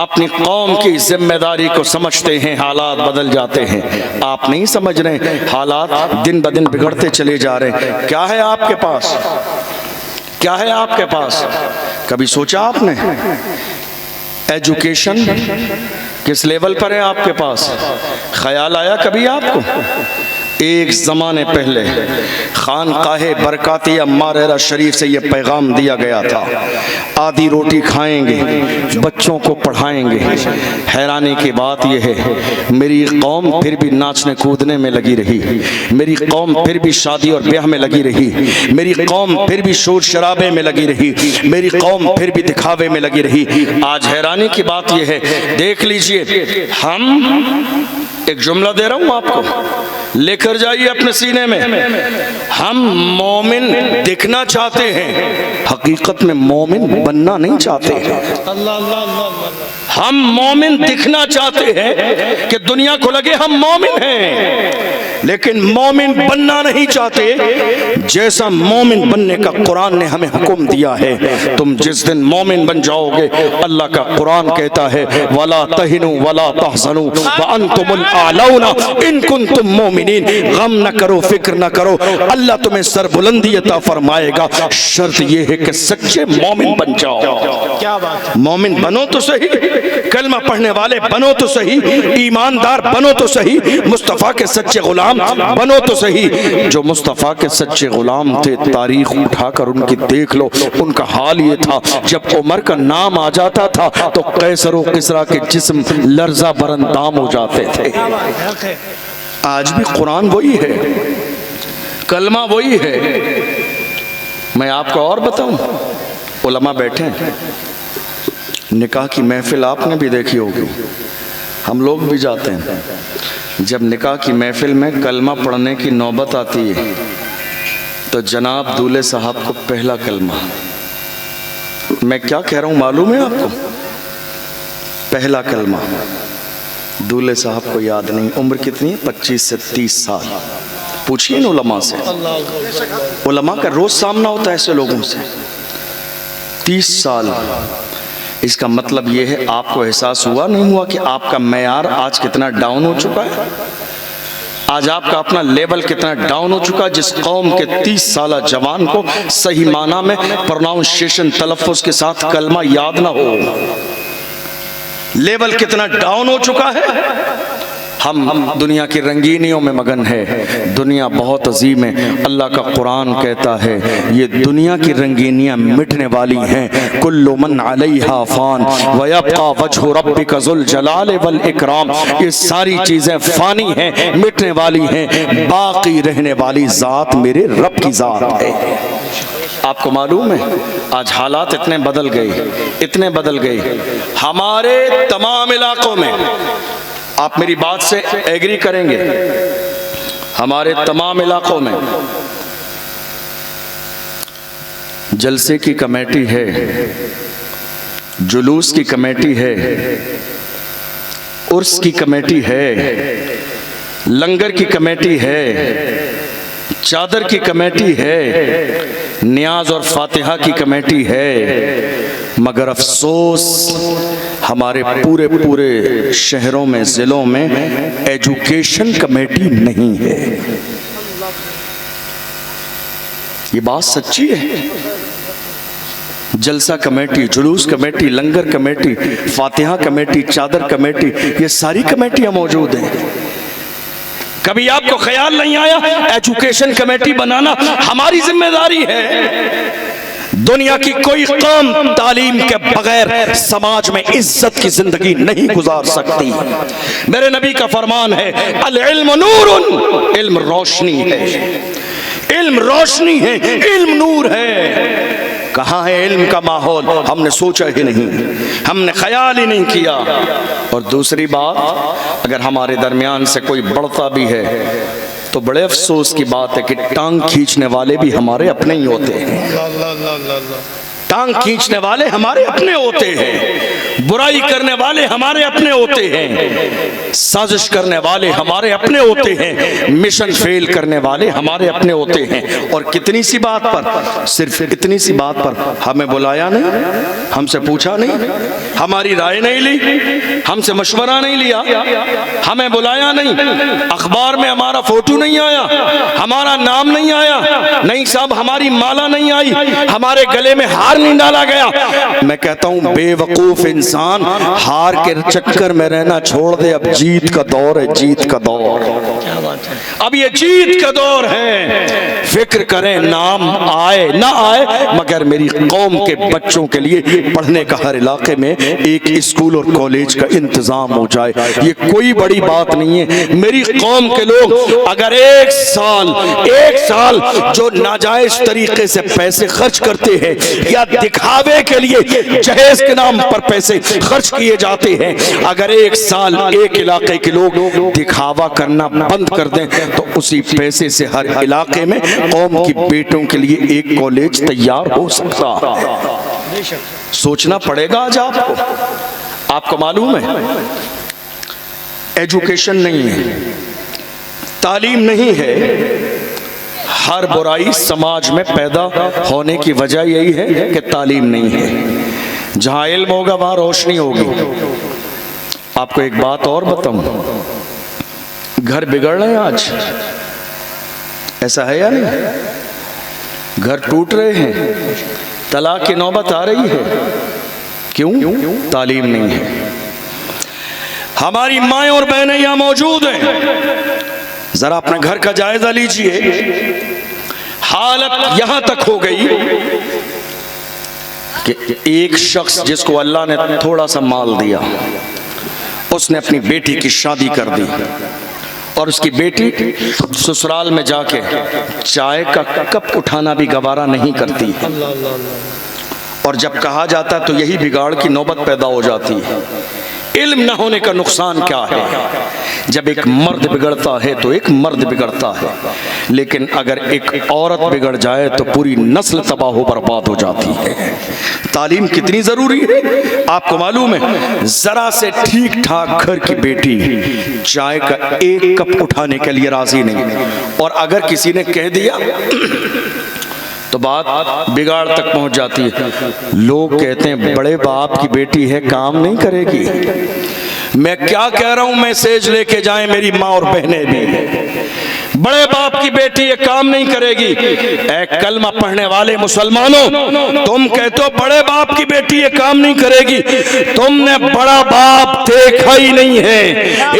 अपनी कौम की जिम्मेदारी को समझते हैं, हालात बदल जाते हैं। आप नहीं समझ रहे, हालात दिन ब दिन बिगड़ते चले जा रहे हैं। क्या है आपके पास? क्या है आपके पास? कभी सोचा आपने? एजुकेशन किस लेवल पर है आपके पास? ख्याल आया कभी आपको? एक ज़माने पहले खानकाहे बरकाती अम्मारा शरीफ से ये पैगाम दिया गया था, आधी रोटी खाएंगे, बच्चों को पढ़ाएंगे। हैरानी की बात यह है, मेरी कौम फिर भी नाचने कूदने में लगी रही, मेरी कौम फिर भी शादी और ब्याह में लगी रही, मेरी कौम फिर भी शोर शराबे में लगी रही, मेरी कौम फिर भी दिखावे में लगी रही। आज हैरानी की बात यह है, देख लीजिए, हम एक जुमला दे रहा हूं आपको, लेकर जाइए अपने सीने में। हम मोमिन दिखना चाहते हैं, हकीकत में मोमिन बनना नहीं चाहते हैं। हम मोमिन दिखना चाहते हैं कि दुनिया को लगे हम मोमिन हैं, लेकिन मोमिन बनना नहीं चाहते। जैसा मोमिन बनने का कुरान ने हमें हुक्म दिया है, तुम जिस दिन मोमिन बन जाओगे, अल्लाह का कुरान कहता है, वला तहिनु वला तहज़नु व अंतुमुल आलौना इन कुंतुम मोमिनीन। गम न करो, फिक्र न करो, अल्लाह तुम्हें सरबुलंदी अता फरमाएगा। शर्त यह है कि सच्चे मोमिन बन जाओ। क्या बात है? मोमिन बनो तो सही, कलमा पढ़ने वाले बनो तो सही, ईमानदार बनो तो सही, मुस्तफ़ा के सच्चे गुलाम बनो तो सही। जो मुस्तफ़ा के सच्चे गुलाम थे, तारीख उठाकर उनकी देख लो, उनका हाल ये था, जब उमर का नाम आ जाता था तो कैसर और किसरा के जिस्म लर्जा बरंदाम हो जाते थे। आज भी कुरान वही है, कलमा वही है। मैं आपको और बताऊं, उलमा बैठे हैं, निकाह की महफिल आपने भी देखी होगी, हम लोग भी जाते हैं। जब निकाह की महफिल में कलमा पढ़ने की नौबत आती है तो जनाब दूल्हे साहब को पहला कलमा, मैं क्या कह रहा हूँ मालूम है आपको? पहला कलमा दूल्हे साहब को याद नहीं। उम्र कितनी है? 25 से 30 साल। पूछिए ना उलमा से, उलमा का रोज सामना होता है ऐसे लोगों से। 30 साल, इसका मतलब यह है, आपको एहसास हुआ नहीं हुआ कि आपका मेयार आज कितना डाउन हो चुका है? आज आपका अपना लेवल कितना डाउन हो चुका है? जिस कौम के 30 साल जवान को सही माना में प्रोनाउंसिएशन तलफ़्फ़ुज़ के साथ कलमा याद ना हो, लेवल कितना डाउन हो चुका है। हम दुनिया की रंगीनियों में मगन है, दुनिया बहुत अजीम है। अल्लाह का कुरान कहता है, ये दुनिया की रंगीनियां मिटने वाली हैं। कुल्लु मन अलैहा फान व यब्का वजहु रब्बिका ज़ुल जलाल वल इकराम। ये सारी चीज़ें फ़ानी हैं, मिटने वाली हैं, बाकी रहने वाली ज़ात मेरे रब की ज़ात है। आपको मालूम है, आज हालात इतने बदल गए, इतने बदल गए। हमारे तमाम इलाकों में, आप मेरी बात से एग्री करेंगे, हमारे तमाम इलाकों में जलसे की कमेटी है, जुलूस की कमेटी है, उर्स की कमेटी है, लंगर की कमेटी है, चादर की कमेटी है, नियाज और फातिहा की कमेटी है। मगर अफसोस, हमारे पूरे पूरे शहरों में, ज़िलों में एजुकेशन कमेटी नहीं है। ये बात सच्ची है। जलसा कमेटी, जुलूस कमेटी, लंगर कमेटी, फातिहा कमेटी, चादर कमेटी, ये सारी कमेटियां मौजूद हैं। कभी आपको ख्याल नहीं आया एजुकेशन कमेटी बनाना हमारी जिम्मेदारी है? दुनिया की कोई कौम तालीम के बगैर समाज में इज्जत की जिंदगी नहीं गुजार सकती। मेरे नबी का फरमान है, अल इल्म नूरुन, इल्म रोशनी है, इल्म रोशनी है, इल्म नूर है। कहाँ है इल्म का माहौल? हमने सोचा ही नहीं, हमने ख्याल ही नहीं किया। और दूसरी बात, अगर हमारे दरमियान से कोई बढ़ता भी है तो बड़े अफसोस की बात है कि टांग खींचने वाले भी हमारे अपने ही होते हैं। टांग खींचने वाले हमारे अपने होते हैं, बुराई करने वाले हमारे अपने होते हैं, साजिश करने वाले हमारे अपने होते हैं, मिशन फेल करने वाले हमारे अपने होते हैं। और कितनी सी बात पर, सिर्फ इतनी सी बात पर हमें बुलाया नहीं, हमसे पूछा नहीं, हमारी राय नहीं ली, हमसे मशवरा नहीं लिया, हमें बुलाया नहीं, अखबार में हमारा फोटो नहीं आया, हमारा नाम नहीं आया, नहीं साहब हमारी माला नहीं आई, हमारे गले में हार नहीं डाला गया। मैं कहता हूं बेवकूफ इंसान, हार के चक्कर में रहना छोड़ दे। अब जीत का दौर है, जीत का दौर, अब ये जीत का दौर है। फिक्र करें नाम आए ना आए, मगर मेरी कौम के बच्चों के लिए पढ़ने का हर इलाके में एक स्कूल और कॉलेज का इंतजाम हो जाए, ये कोई बड़ी बात नहीं है। मेरी कौम के लोग अगर एक साल जो नाजायज तरीके से पैसे खर्च करते हैं या दिखावे के लिए जहेज के नाम पर पैसे खर्च किए जाते हैं, अगर एक साल एक इलाके के लोग दिखावा करना बंद कर दें तो उसी पैसे से हर इलाके में कौम की बेटों के लिए एक कॉलेज तैयार हो सकता है। सोचना पड़ेगा आज आपको मालूम है एजुकेशन नहीं है, तालीम नहीं है, हर बुराई समाज में पैदा होने की वजह यही है कि तालीम नहीं है। जहां इल्म होगा वहां रोशनी होगी। आपको एक बात और बताऊं, घर बिगड़ रहे हैं आज, ऐसा है या नहीं? घर टूट रहे हैं, तलाक की नौबत आ रही है, क्यों? तालीम नहीं है। हमारी माएं और बहनें यहां मौजूद हैं, जरा अपने घर का जायजा लीजिए। हालत यहां तक हो गई कि एक शख्स जिसको अल्लाह ने थोड़ा सा माल दिया, उसने अपनी बेटी की शादी कर दी और उसकी बेटी ससुराल में जाके चाय का कप उठाना भी गवारा नहीं करती। और जब कहा जाता है तो यही बिगाड़ की नौबत पैदा हो जाती है। इल्म न होने का नुकसान क्या है? जब एक मर्द बिगड़ता है तो एक मर्द बिगड़ता है, लेकिन अगर एक औरत बिगड़ जाए तो पूरी नस्ल तबाह बर्बाद हो जाती है। तालीम कितनी जरूरी है आपको मालूम है? जरा से ठीक ठाक घर की बेटी चाय का एक कप उठाने के लिए राजी नहीं, और अगर किसी ने कह दिया तो बात बिगाड़ तक पहुंच जाती है। लोग कहते हैं बड़े बाप की बेटी है, काम नहीं करेगी। मैं क्या कह रहा हूं, मैसेज लेके जाएं मेरी माँ और बहनें भी। बड़े बाप की बेटी ये काम नहीं करेगी। ए कलमा पढ़ने वाले मुसलमानों, तुम कहते हो बड़े बाप की बेटी ये काम नहीं करेगी, तुमने बड़ा बाप देखा ही नहीं है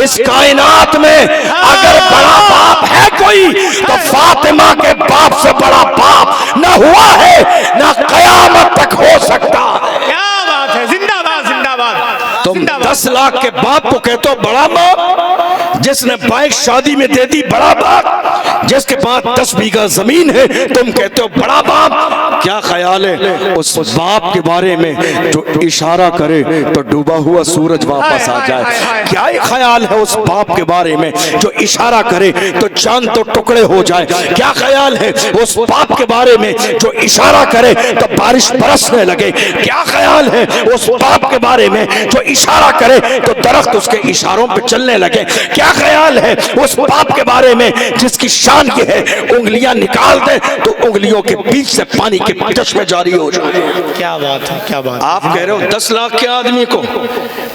इस कायनात में। अगर बड़ा बाप है कोई तो फातिमा के बाप से बड़ा बाप न हुआ है, न कयामत तक हो सकता है। क्या बात है, जिंदाबाद जिंदाबाद। तुम 10 लाख के बाप को कहते हो बड़ा बाप, जिसने बाइक शादी में दे दी बड़ा बाप, जिसके पास 10 बीघा जमीन है तुम कहते हो बड़ा बाप। क्या ख्याल है उस बाप के बारे में जो इशारा करे तो डूबा हुआ सूरज वापस आ जाए? क्या ख्याल है उस बाप के बारे में जो इशारा करे तो चांद तो टुकड़े हो जाए? क्या ख्याल है उस बाप के बारे में जो इशारा करे तो बारिश बरसने लगे? क्या ख्याल है उस बाप के बारे में जो इशारा करे तो दरख्त उसके इशारों पे चलने लगे? क्या ख्याल है उस बाप के बारे में जिसकी शान ये है उंगलियां निकाल दे तो उंगलियों के बीच से पानी के चश्मे जारी हो जाए? क्या बात है, क्या बात। आप कह रहे हो 10 लाख के आदमी को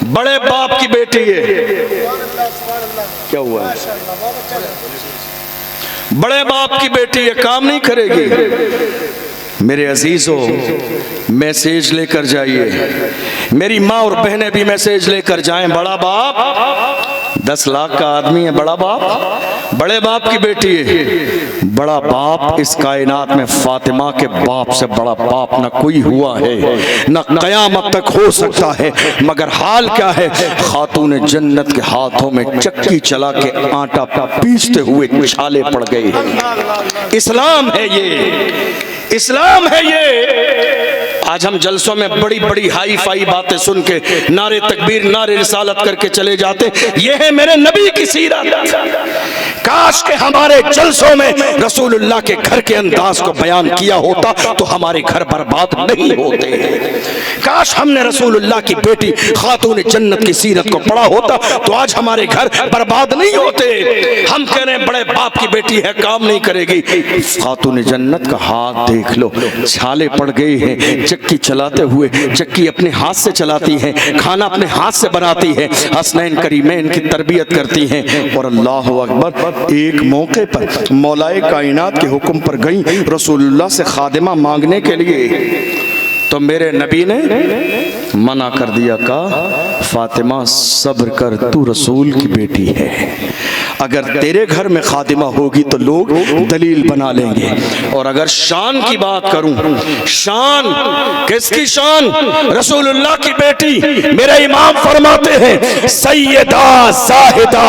बड़े बाप की बेटी है, क्या हुआ? बड़े बाप की बेटी ये काम नहीं करेगी। मेरे अजीजों, मैसेज लेकर जाइए, मेरी माँ और बहनें भी मैसेज लेकर जाएं। बड़ा बाप 10 लाख का आदमी है, बड़ा बाप बड़े बाप की बेटी है। बड़ा बाप इस कायनात में फातिमा के बाप से बड़ा बाप न कोई हुआ है, न कयामत तक हो सकता है। मगर हाल क्या है, खातून जन्नत के हाथों में चक्की चला के आटा पीसते हुए छाले पड़ गए। इस्लाम है ये, इस्लाम है ये। आज हम जलसों में बड़ी बड़ी हाई फाई बातें सुन के नारे तकबीर नारे रिसालत करके चले जाते। ये है मेरे नबी की सीरत। काश के हमारे जलसों में रसूलुल्लाह के घर के अंदाज को बयान किया होता तो हमारे घर बर्बाद नहीं होते। काश हमने रसूलुल्लाह की बेटी खातून जन्नत की सीरत को पढ़ा होता तो आज हमारे घर बर्बाद नहीं होते। हम कह रहे हैं बड़े बाप की बेटी है, काम नहीं करेगी। खातून जन्नत का हाथ देख लो, छाले पड़ गए हैं चक्की चलाते हुए। चक्की अपने हाथ से चलाती है, खाना अपने हाथ से बनाती है, हसनैन करीमैन की तरबियत करती हैं। और अल्लाह अकबर, एक मौके पर मौलाए कायनात के हुक्म पर गई रसूलुल्लाह से खादिमा मांगने के लिए, तो मेरे नबी ने मना कर दिया। का फातिमा सब्र कर, तू रसूल की बेटी है। अगर तेरे घर में खादिमा होगी तो लोग दलील बना लेंगे। और अगर शान की बात करूं, शान किसकी शान? रसूलुल्लाह की बेटी। मेरे इमाम फरमाते हैं सैयदा जाहिदा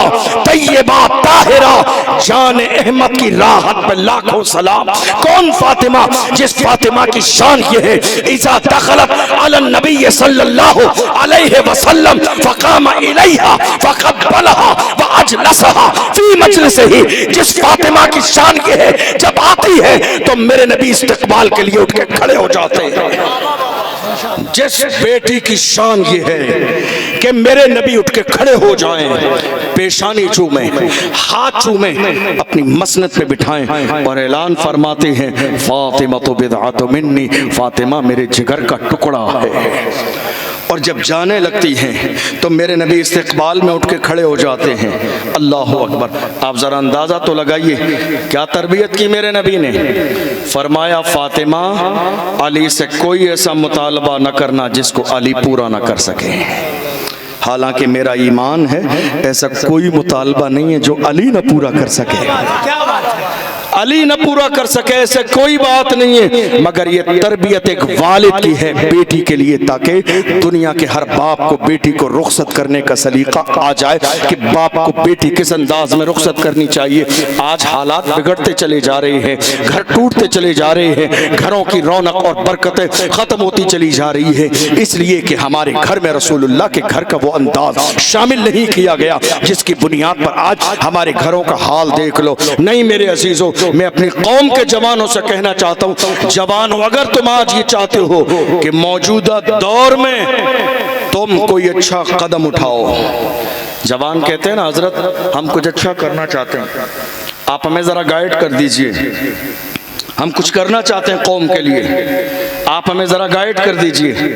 तैयबा ताहिरा जान अहमद की राहत पे लाखों सलाम। कौन फातिमा? जिस फातिमा की शान ये है इज़ा दखलत अलन नबी सल्लल्लाहु अलैहि वसल्लम फकामा इलैहा फक़ब्बलहा व अजलसहा फी मजलिसिही। जिस फातिमा की शान ये है जब आती है तो मेरे नबी इस्तकबाल के लिए उठ के खड़े हो जाते हैं। जिस बेटी की शान ये है कि मेरे नबी उठ के खड़े हो जाएं, पेशानी चूमे, हाथ चूमे, अपनी मसनद पे बिठाएं और ऐलान फरमाते हैं फातिमा तो बिदअतु मिन्नी, फातिमा मेरे जिगर का टुकड़ा है। और जब जाने लगती हैं तो मेरे नबी इस्तकबाल में उठ के खड़े हो जाते हैं। अल्लाह अकबर। आप जरा अंदाजा तो लगाइए क्या तरबियत की मेरे नबी ने। फरमाया फातिमा अली से कोई ऐसा मुतालबा न करना जिसको अली पूरा न कर सके। हालांकि मेरा ईमान है ऐसा कोई मुतालबा नहीं है जो अली न पूरा कर सके। क्या बात है? अली न पूरा कर सके ऐसे कोई बात नहीं है, मगर ये तरबियत एक वालिद की है बेटी के लिए, ताकि दुनिया के हर बाप को बेटी को रुखसत करने का सलीका आ जाए कि बाप को बेटी किस अंदाज में रुखसत करनी चाहिए। आज हालात बिगड़ते चले जा रहे हैं, घर टूटते चले जा रहे हैं, घरों की रौनक और बरकतें खत्म होती चली जा रही है, इसलिए कि हमारे घर में रसूलुल्लाह के घर का वो अंदाज शामिल नहीं किया गया जिसकी बुनियाद पर आज हमारे घरों का हाल देख लो। नहीं मेरे अजीजों, मैं अपनी कौम के जवानों से कहना चाहता हूं, जवानों अगर तुम आज ये चाहते हो कि मौजूदा दौर में तुम कोई अच्छा कदम उठाओ। जवान कहते हैं ना हजरत हम कुछ अच्छा करना चाहते हैं, आप हमें जरा गाइड कर दीजिए, हम कुछ करना चाहते हैं कौम के लिए, आप हमें ज़रा गाइड कर दीजिए।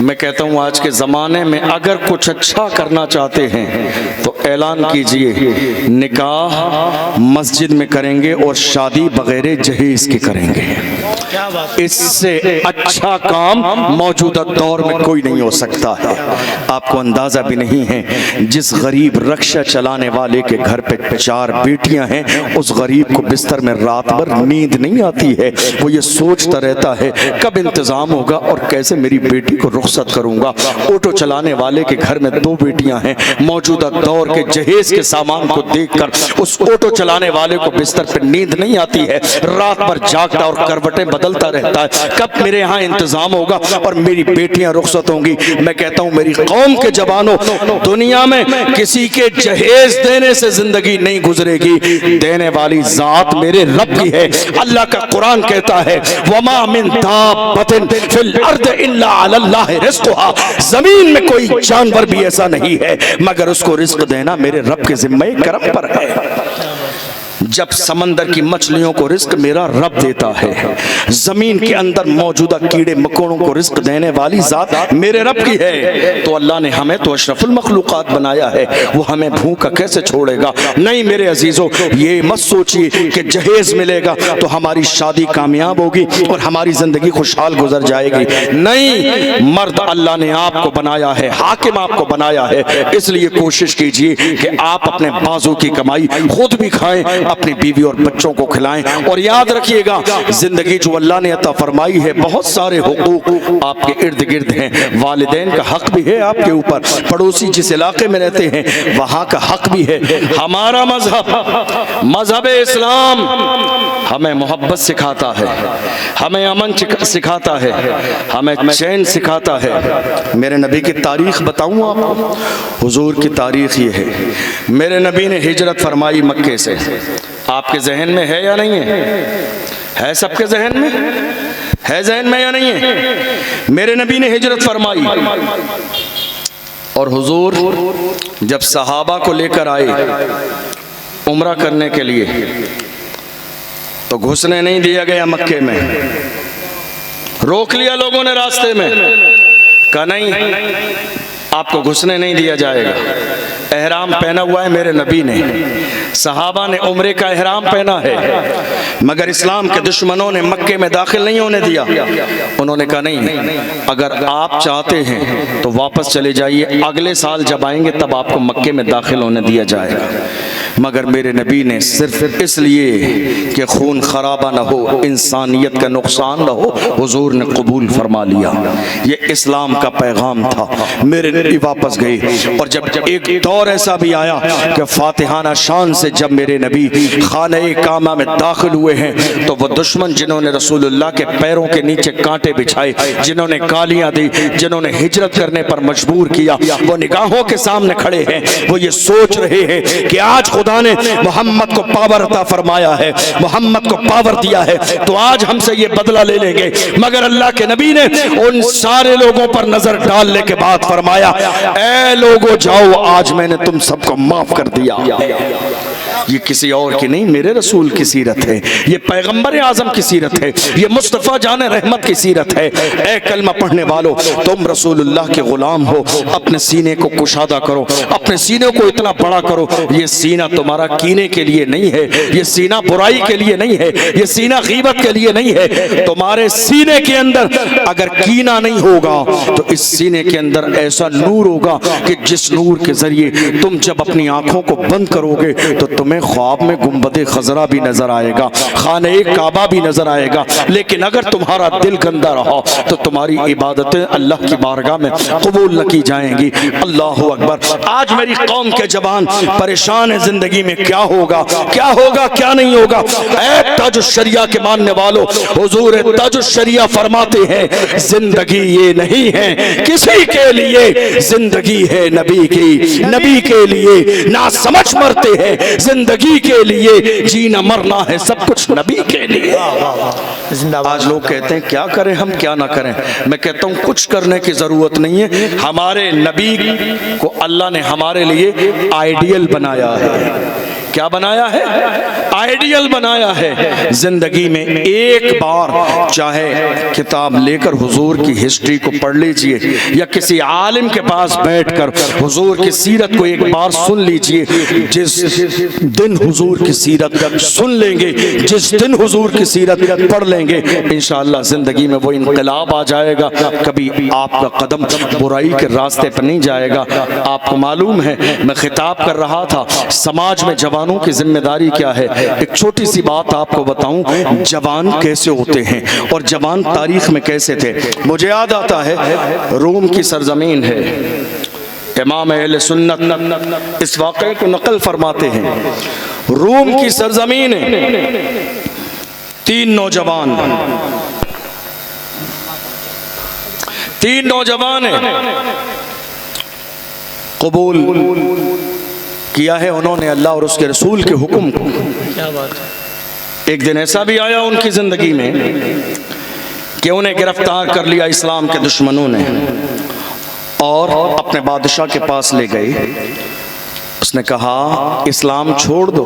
मैं कहता हूँ आज के ज़माने में अगर कुछ अच्छा करना चाहते हैं तो ऐलान कीजिए निकाह मस्जिद में करेंगे और शादी बगैर जहेज के करेंगे। इससे अच्छा काम मौजूदा दौर में कोई नहीं हो सकता है। आपको अंदाज़ा भी नहीं है जिस गरीब रक्षा चलाने वाले के घर पे 4 बेटियां हैं, उस गरीब को बिस्तर में रात भर नींद नहीं आती है। वो ये सोचता रहता है कब इंतजाम होगा और कैसे मेरी बेटी को रुखसत करूंगा। ऑटो चलाने वाले के घर में 2 बेटियां हैं, मौजूदा दौर के जहेज के सामान को देखकर उस ऑटो चलाने वाले को बिस्तर पर नींद नहीं आती है, रात भर जागता और करवटें बदलता रहता है कब मेरे यहाँ इंतजाम होगा और मेरी बेटियां रुखसत होंगी। मैं कहता हूँ मेरी कौम के जवानों, दुनिया में किसी के जहेज देने से जिंदगी नहीं गुजरेगी, देने वाली जात मेरे रब की है। अल्लाह का कुरान कहता है वमा मिन दाब्बतिन फिल अर्द इल्ला अलल्लाहि रिज़्क़ुहा, जमीन में कोई जानवर भी ऐसा नहीं है मगर उसको रिस्क देना मेरे रब के जिम्मे करम पर है। जब समंदर की मछलियों को रिस्क मेरा रब देता है, जमीन के अंदर मौजूदा कीड़े मकोड़ों को रिस्क देने वाली जात मेरे रब की है, तो अल्लाह ने हमें तो अशरफुल मखलूकात बनाया है, वो हमें भूखा कैसे छोड़ेगा। नहीं मेरे अजीजों, ये मत सोचिए कि जहेज मिलेगा तो हमारी शादी कामयाब होगी और हमारी जिंदगी खुशहाल गुजर जाएगी। नहीं, मर्द अल्लाह ने आपको बनाया है, हाकिम आपको बनाया है, इसलिए कोशिश कीजिए कि आप अपने बाजू की कमाई खुद भी खाएं, अपनी बीवी और बच्चों को खिलाएं। और याद रखिएगा, जिंदगी जो अल्लाह ने अता फरमाई है, बहुत सारे हुकूक आपके इर्द गिर्द हैं। वालिदैन का हक भी है आपके ऊपर, पड़ोसी जिस इलाके में रहते हैं वहाँ का हक भी है। हमारा मजहब इस्लाम हमें मोहब्बत सिखाता है, हमें अमन सिखाता है, हमें चैन सिखाता है। मेरे नबी की तारीख बताऊं आपको, हुजूर की तारीख ये है, मेरे नबी ने हिजरत फरमाई मक्के से। आपके जहन में है या नहीं है सबके जहन में है, जहन में या नहीं है? मेरे नबी ने हिजरत फरमाई और हुजूर जब सहाबा को लेकर आए उम्रा करने के लिए, तो घुसने नहीं दिया गया मक्के में, रोक लिया लोगों ने रास्ते में, कहा नहीं आपको घुसने नहीं दिया जाएगा। एहराम पहना हुआ है मेरे नबी ने, सहाबा ने उम्रे का एहराम पहना है, मगर इस्लाम के दुश्मनों ने मक्के में दाखिल नहीं होने दिया। उन्होंने कहा नहीं, अगर आप चाहते हैं तो वापस चले जाइए, अगले साल जब आएंगे तब आपको मक्के में दाखिल होने दिया जाएगा। मगर मेरे नबी ने सिर्फ इसलिए कि खून खराबा न हो, इंसानियत का नुकसान न हो, हुजूर ने कबूल फरमा लिया। ये इस्लाम का पैगाम था। मेरे नबी वापस गए और जब एक दौर ऐसा भी आया कि फातिहाना शान से जब मेरे नबी खाने कामा में दाखिल हुए हैं, तो वो दुश्मन जिन्होंने रसूलुल्लाह के पैरों के नीचे कांटे बिछाए, जिन्होंने गालियां दी, जिन्होंने हिजरत करने पर मजबूर किया, वो निगाहों के सामने खड़े हैं। वो ये सोच रहे हैं कि आज खुदा ने मोहम्मद को पावर अता फरमाया है, मोहम्मद को पावर दिया है, तो आज हमसे ये बदला ले लेंगे। मगर अल्लाह के नबी ने उन सारे लोगों पर नजर डालने के बाद फरमाया, ऐ लोगो जाओ, आज मैंने तुम सबको माफ कर दिया। ये किसी और की नहीं, मेरे रसूल की सीरत है, ये पैगंबर आजम की सीरत है, ये मुस्तफ़ा जान रहमत की सीरत है। ऐ कलमा पढ़ने वालों, तुम रसूलुल्लाह के गुलाम हो, अपने सीने को कुशादा करो, अपने सीने को इतना बड़ा करो। ये सीना तुम्हारा कीने के लिए नहीं है, ये सीना बुराई के लिए नहीं है, ये सीना गीबत के लिए नहीं है। तुम्हारे सीने के अंदर अगर कीना नहीं होगा तो इस सीने के अंदर ऐसा नूर होगा कि जिस नूर के जरिए तुम जब अपनी आंखों को बंद करोगे तो तुम्हें ख्वाब में गुंबद खजरा भी नजर आएगा, खाने काबा भी नजर आएगा। लेकिन अगर तुम्हारा दिल गंदा रहा तो तुम्हारी इबादतें अल्लाह की बारगाह में कबूल न की जाएंगी। अल्लाह अकबर। आज मेरी कौम के जवान परेशान है, जिंदगी में क्या होगा क्या नहीं होगा। ऐ ताज शरिया के मानने वालों, हुजूर ताज शरिया फरमाते हैं, जिंदगी ये नहीं है किसी के लिए, जिंदगी है नबी की, नबी के लिए ना समझ मरते हैं, जिंदगी के लिए जीना मरना है सब कुछ नबी के लिए। आज लोग कहते हैं क्या करें हम क्या ना करें। मैं कहता हूं कुछ करने की जरूरत नहीं है। हमारे नबी को अल्लाह ने हमारे लिए आइडियल बनाया है। क्या बनाया है? आइडियल बनाया है। जिंदगी में एक बार चाहे किताब लेकर हुजूर की हिस्ट्री को पढ़ लीजिए या किसी आलिम के पास बैठकर हुजूर की सीरत को एक बार सुन लीजिए। जिस दिन हुजूर की सीरत सुन लेंगे, जिस दिन हुजूर की सीरत पढ़ लेंगे, इंशाअल्लाह जिंदगी में वो इनकलाब आ जाएगा। कभी आपका कदम बुराई के रास्ते पर नहीं जाएगा। आपको मालूम है, मैं खिताब कर रहा था समाज में जवानों की जिम्मेदारी क्या है। एक छोटी सी बात आपको बताऊं, जवान कैसे होते हैं और जवान तारीख में कैसे थे। मुझे याद आता है, रोम की सरजमीन है, इमाम अहले सुन्नत इस वाक़े को नकल फरमाते हैं। रोम की सरजमीन है, तीन नौजवान है, कबूल किया है उन्होंने अल्लाह और उसके रसूल के हुक्म को। क्या बात है। एक दिन ऐसा भी आया उनकी जिंदगी में कि उन्हें गिरफ्तार कर लिया इस्लाम के दुश्मनों ने और अपने बादशाह के पास ले गए। उसने कहा, इस्लाम छोड़ दो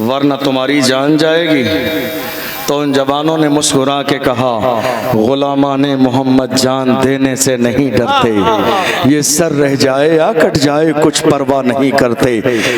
वरना तुम्हारी जान जाएगी। तो उन जवानों ने मुस्कुरा के कहा, गुलामाने मोहम्मद जान देने से नहीं डरते, ये सर रह जाए या कट जाए कुछ परवाह नहीं करते।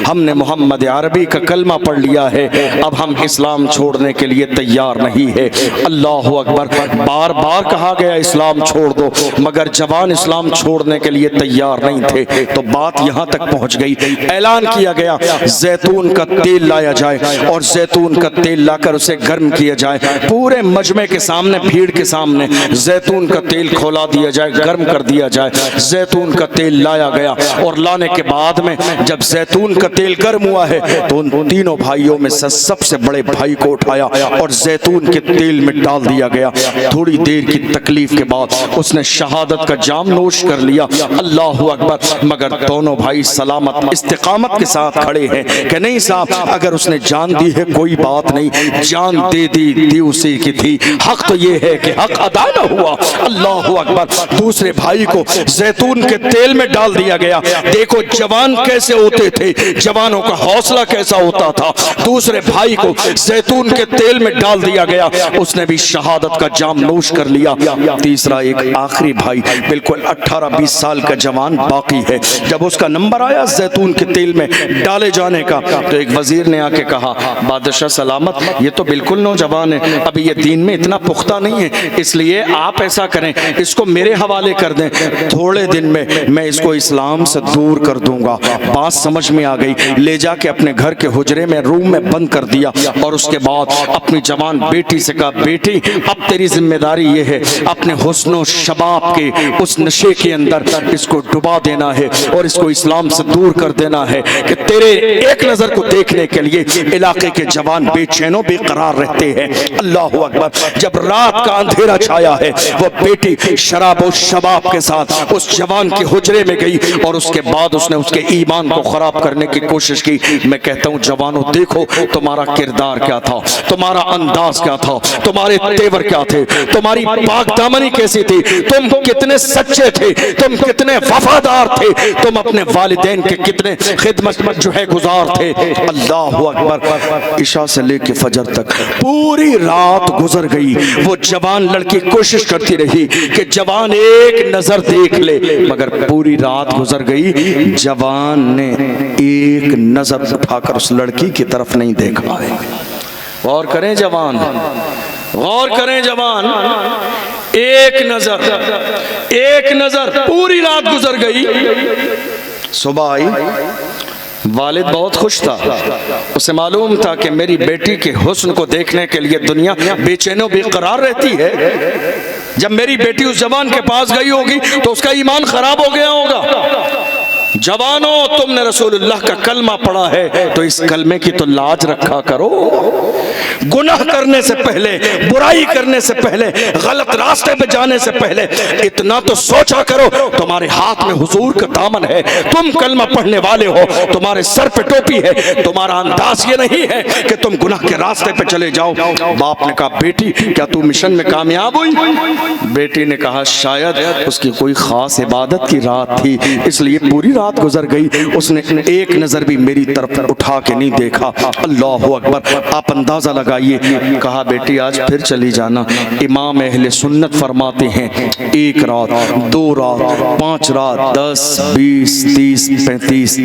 हमने मोहम्मद अरबी का कलमा पढ़ लिया है, अब हम इस्लाम छोड़ने के लिए तैयार नहीं है। अल्लाह अकबर। बार बार कहा गया इस्लाम छोड़ दो, मगर जवान इस्लाम छोड़ने के लिए तैयार नहीं थे। तो बात यहाँ तक पहुँच गई, ऐलान किया गया जैतून का तेल लाया जाए और जैतून का तेल लाकर उसे गर्म किया जाए। पूरे मजमे के सामने, भीड़ के सामने जैतून का तेल खोला दिया जाए, गर्म कर दिया जाए। जैतून का तेल लाया गया और लाने के बाद में जब जैतून का तेल गर्म हुआ है तो उन तीनों भाइयों में से सबसे बड़े भाई को उठाया और जैतून के तेल में डाल दिया गया। थोड़ी देर की तकलीफ के बाद उसने शहादत का जाम नोश कर लिया। अल्लाह अकबर। मगर दोनों भाई सलामत इस्तिकामत के साथ खड़े हैं कि नहीं साहब, अगर उसने जान दी है कोई बात नहीं, जान दे दी उसी की थी, हक तो ये है कि हक अदा न हुआ। अल्लाह अकबर। दूसरे भाई को जैतून के तेल में डाल दिया गया। देखो जवान कैसे होते थे, जवानों का हौसला कैसा होता था। दूसरे भाई को जैतून के तेल में डाल दिया गया, उसने भी शहादत का जाम नोश कर लिया। तीसरा एक आखिरी भाई बिल्कुल 18-20 साल का जवान बाकी है। जब उसका नंबर आया जैतून के तेल में डाले जाने का, तो एक वजीर ने आके कहा, बादशाह सलामत, ये तो बिल्कुल नौजवान है, अभी ये दीन में इतना पुख्ता नहीं है, इसलिए आप ऐसा करें, इसको मेरे हवाले कर दें, थोड़े दिन में मैं इसको इस्लाम से दूर कर दूंगा। बात समझ में आ गई। ले जाके अपने घर के हुजरे में, रूम में बंद कर दिया और उसके बाद अपनी जवान बेटी से कहा, बेटी अब तेरी जिम्मेदारी ये है, अपने हुस्नो शबाब के उस नशे के अंदर इसको डुबा देना है और इसको इस्लाम से दूर कर देना है कि तेरे एक नजर को देखने के लिए इलाके के जवान बेचैनो बेकरार रहते हैं। अल्लाह अकबर। जब रात का अंधेरा छाया है, वो बेटी शराब और शबाब के साथ उस जवान के हुजरे में गई और उसके बाद उसने उसके ईमान को खराब करने की कोशिश की। मैं कहता हूँ जवानों, देखो तुम्हारा किरदार क्या था, तुम्हारा अंदाज क्या था, तुम्हारे तेवर क्या थे, तुम्हारी पाकदामनी कैसी थी, तुम कितने सच्चे थे, तुम कितने वफादार थे, तुम अपने वालिदैन के कितने खिदमत जो है गुजार थे। अल्लाह अकबर। इशा से लेके फजर तक पूरी रात गुजर गई। वो जवान लड़की कोशिश करती रही कि जवान एक नजर देख ले, मगर पूरी रात गुजर गई, जवान ने एक नजर उठाकर उस लड़की की तरफ नहीं देखा है। गौर करें जवान, गौर करें जवान, एक नजर पूरी रात गुजर गई। सुबह आई, वालिद बहुत खुश था, उसे मालूम था कि मेरी बेटी के हुस्न को देखने के लिए दुनिया बेचैनो बेकरार रहती है। जब मेरी बेटी उस जवान के पास गई होगी तो उसका ईमान खराब हो गया होगा। जवानों, तुमने रसूलुल्लाह का कलमा पढ़ा है तो इस कलमे की तो लाज रखा करो। गुनाह करने से पहले, बुराई करने से पहले, गलत रास्ते पे जाने से पहले इतना तो सोचा करो, तुम्हारे हाथ में हुजूर का दामन है, तुम कलमा पढ़ने वाले हो, तुम्हारे सर पे टोपी है, तुम्हारा अंदाज ये नहीं है कि तुम गुनाह के रास्ते पे चले जाओ। बाप ने कहा, बेटी क्या तू मिशन में कामयाब हुई? बेटी ने कहा, शायद उसकी कोई खास इबादत की रात थी, इसलिए पूरी रात गुजर गई, उसने एक नजर भी मेरी तरफ उठा के नहीं देखा। अल्लाह अकबर। आप अंदाजा लगाइए। कहा, बेटी आज फिर चली जाना। इमाम अहले सुन्नत फरमाते हैं, 1 रात, 2 रात, 5 रात, 10, 20, 30, 35,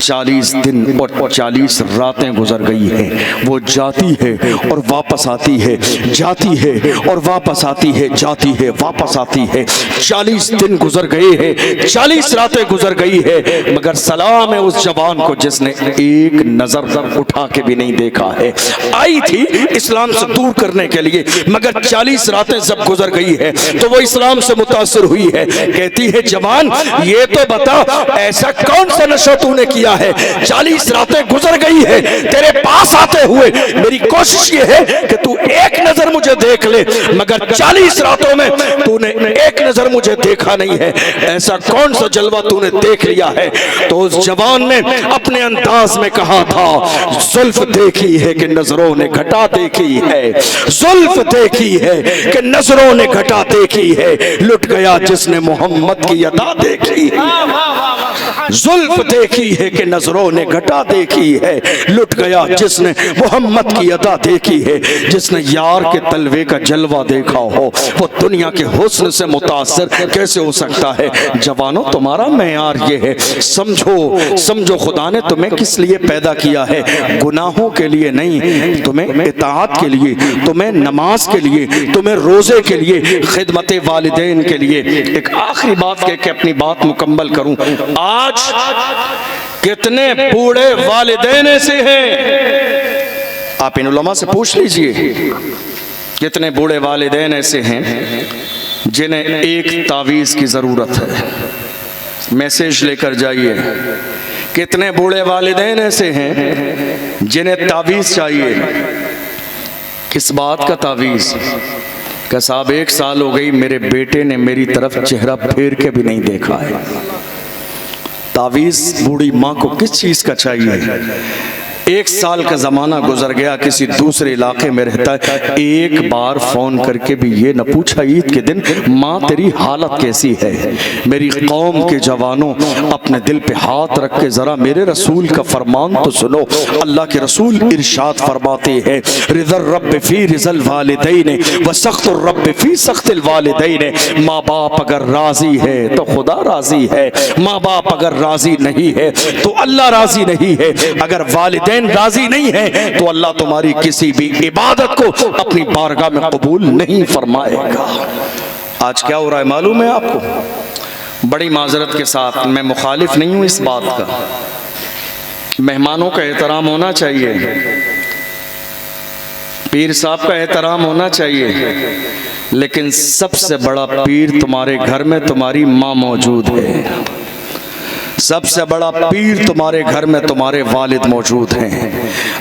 40 दिन और 40 रातें गुजर गई हैं। वो जाती है और वापस आती है, जाती है और वापस आती है, जाती है वापस आती है। 40 दिन गुजर गए हैं, 40 रातें गुजर गई है, मगर सलाम है उस जवान को जिसने एक नजर उठा के भी नहीं देखा है। आई थी इस्लाम से दूर करने के लिए, मगर 40 रातें जब गुजर गई है तो वो इस्लाम से मुतासिर हुई है। कहती है, जवान ये तो बता, ऐसा कौन सा नशा तूने किया है? 40 रातें गुजर गई है तेरे पास आते हुए, मेरी कोशिश ये है कि तू एक नजर मुझे मुझे देख ले, मगर 40 रातों में तूने एक नजर मुझे देखा नहीं है। ऐसा कौन सा जलवा तूने देख लिया है? तो उस जवान ने अपने अंदाज में कहा था, जुल्फ देखी है कि नजरों ने घटा देखी है, जुल्फ देखी है कि नजरों ने घटा देखी है, लुट गया जिसने मोहम्मद की अदा देखी है। जुल्फ देखी है कि नजरों ने घटा देखी है, लुट गया जिसने मोहम्मद की अदा देखी है। जिसने यार के तलवे का जलवा देखा हो वो दुनिया के हुस्न से मुतासर कैसे हो सकता है? जवानों, तुम्हारा मेयार ये है, समझो समझो खुदा ने तुम्हें किस लिए पैदा किया है? गुनाहों के लिए नहीं, तुम्हें इताअत के लिए, तुम्हें नमाज के लिए, तुम्हें रोजे के लिए, खिदमत वालिदैन के लिए। एक आखिरी बात कह के अपनी बात मुकम्मल करूं। आज कितने बूढ़े वालिदैन ऐसे हैं, आप इन उलमा से पूछ लीजिए, कितने बूढ़े वालिदैन ऐसे हैं जिन्हें एक तावीज़ की ज़रूरत है? मैसेज लेकर जाइए। कितने बूढ़े वालिदैन ऐसे हैं जिन्हें तावीज़ चाहिए? किस बात का तावीज़? कि साहब 1 साल हो गई, मेरे बेटे ने मेरी तरफ चेहरा फेर के भी नहीं देखा है। तावीज़ बूढ़ी माँ को किस चीज़ का चाहिए? 1 साल का ज़माना गुजर गया, किसी दूसरे इलाके में रहता है, एक बार फ़ोन करके भी ये न पूछा ईद के दिन, माँ तेरी हालत कैसी है? मेरी कौम के जवानों, अपने दिल पे हाथ रख के ज़रा मेरे रसूल का फरमान तो सुनो। अल्लाह के रसूल इरशाद फरमाते हैं, रिज़ल रब्ब फ़ी रिज़ल वालिदैन व सख्तुर रब्ब फ़ी सख्तिल वालिदैन। माँ बाप अगर राज़ी है तो खुदा राज़ी है, माँ बाप अगर राज़ी नहीं है तो अल्लाह राज़ी नहीं है। अगर वालिदैन राजी नहीं है तो अल्लाह तुम्हारी किसी भी इबादत को अपनी बारगाह में कबूल नहीं फरमाएगा। आज क्या हो रहा है मालूम है आपको? बड़ी माजरत के साथ, मैं मुखालिफ नहीं हूं इस बात का, मेहमानों का एहतराम होना चाहिए, पीर साहब का एहतराम होना चाहिए, लेकिन सबसे बड़ा पीर तुम्हारे घर में तुम्हारी माँ मौजूद है। सबसे बड़ा पीर तुम्हारे घर में तुम्हारे वालिद मौजूद हैं।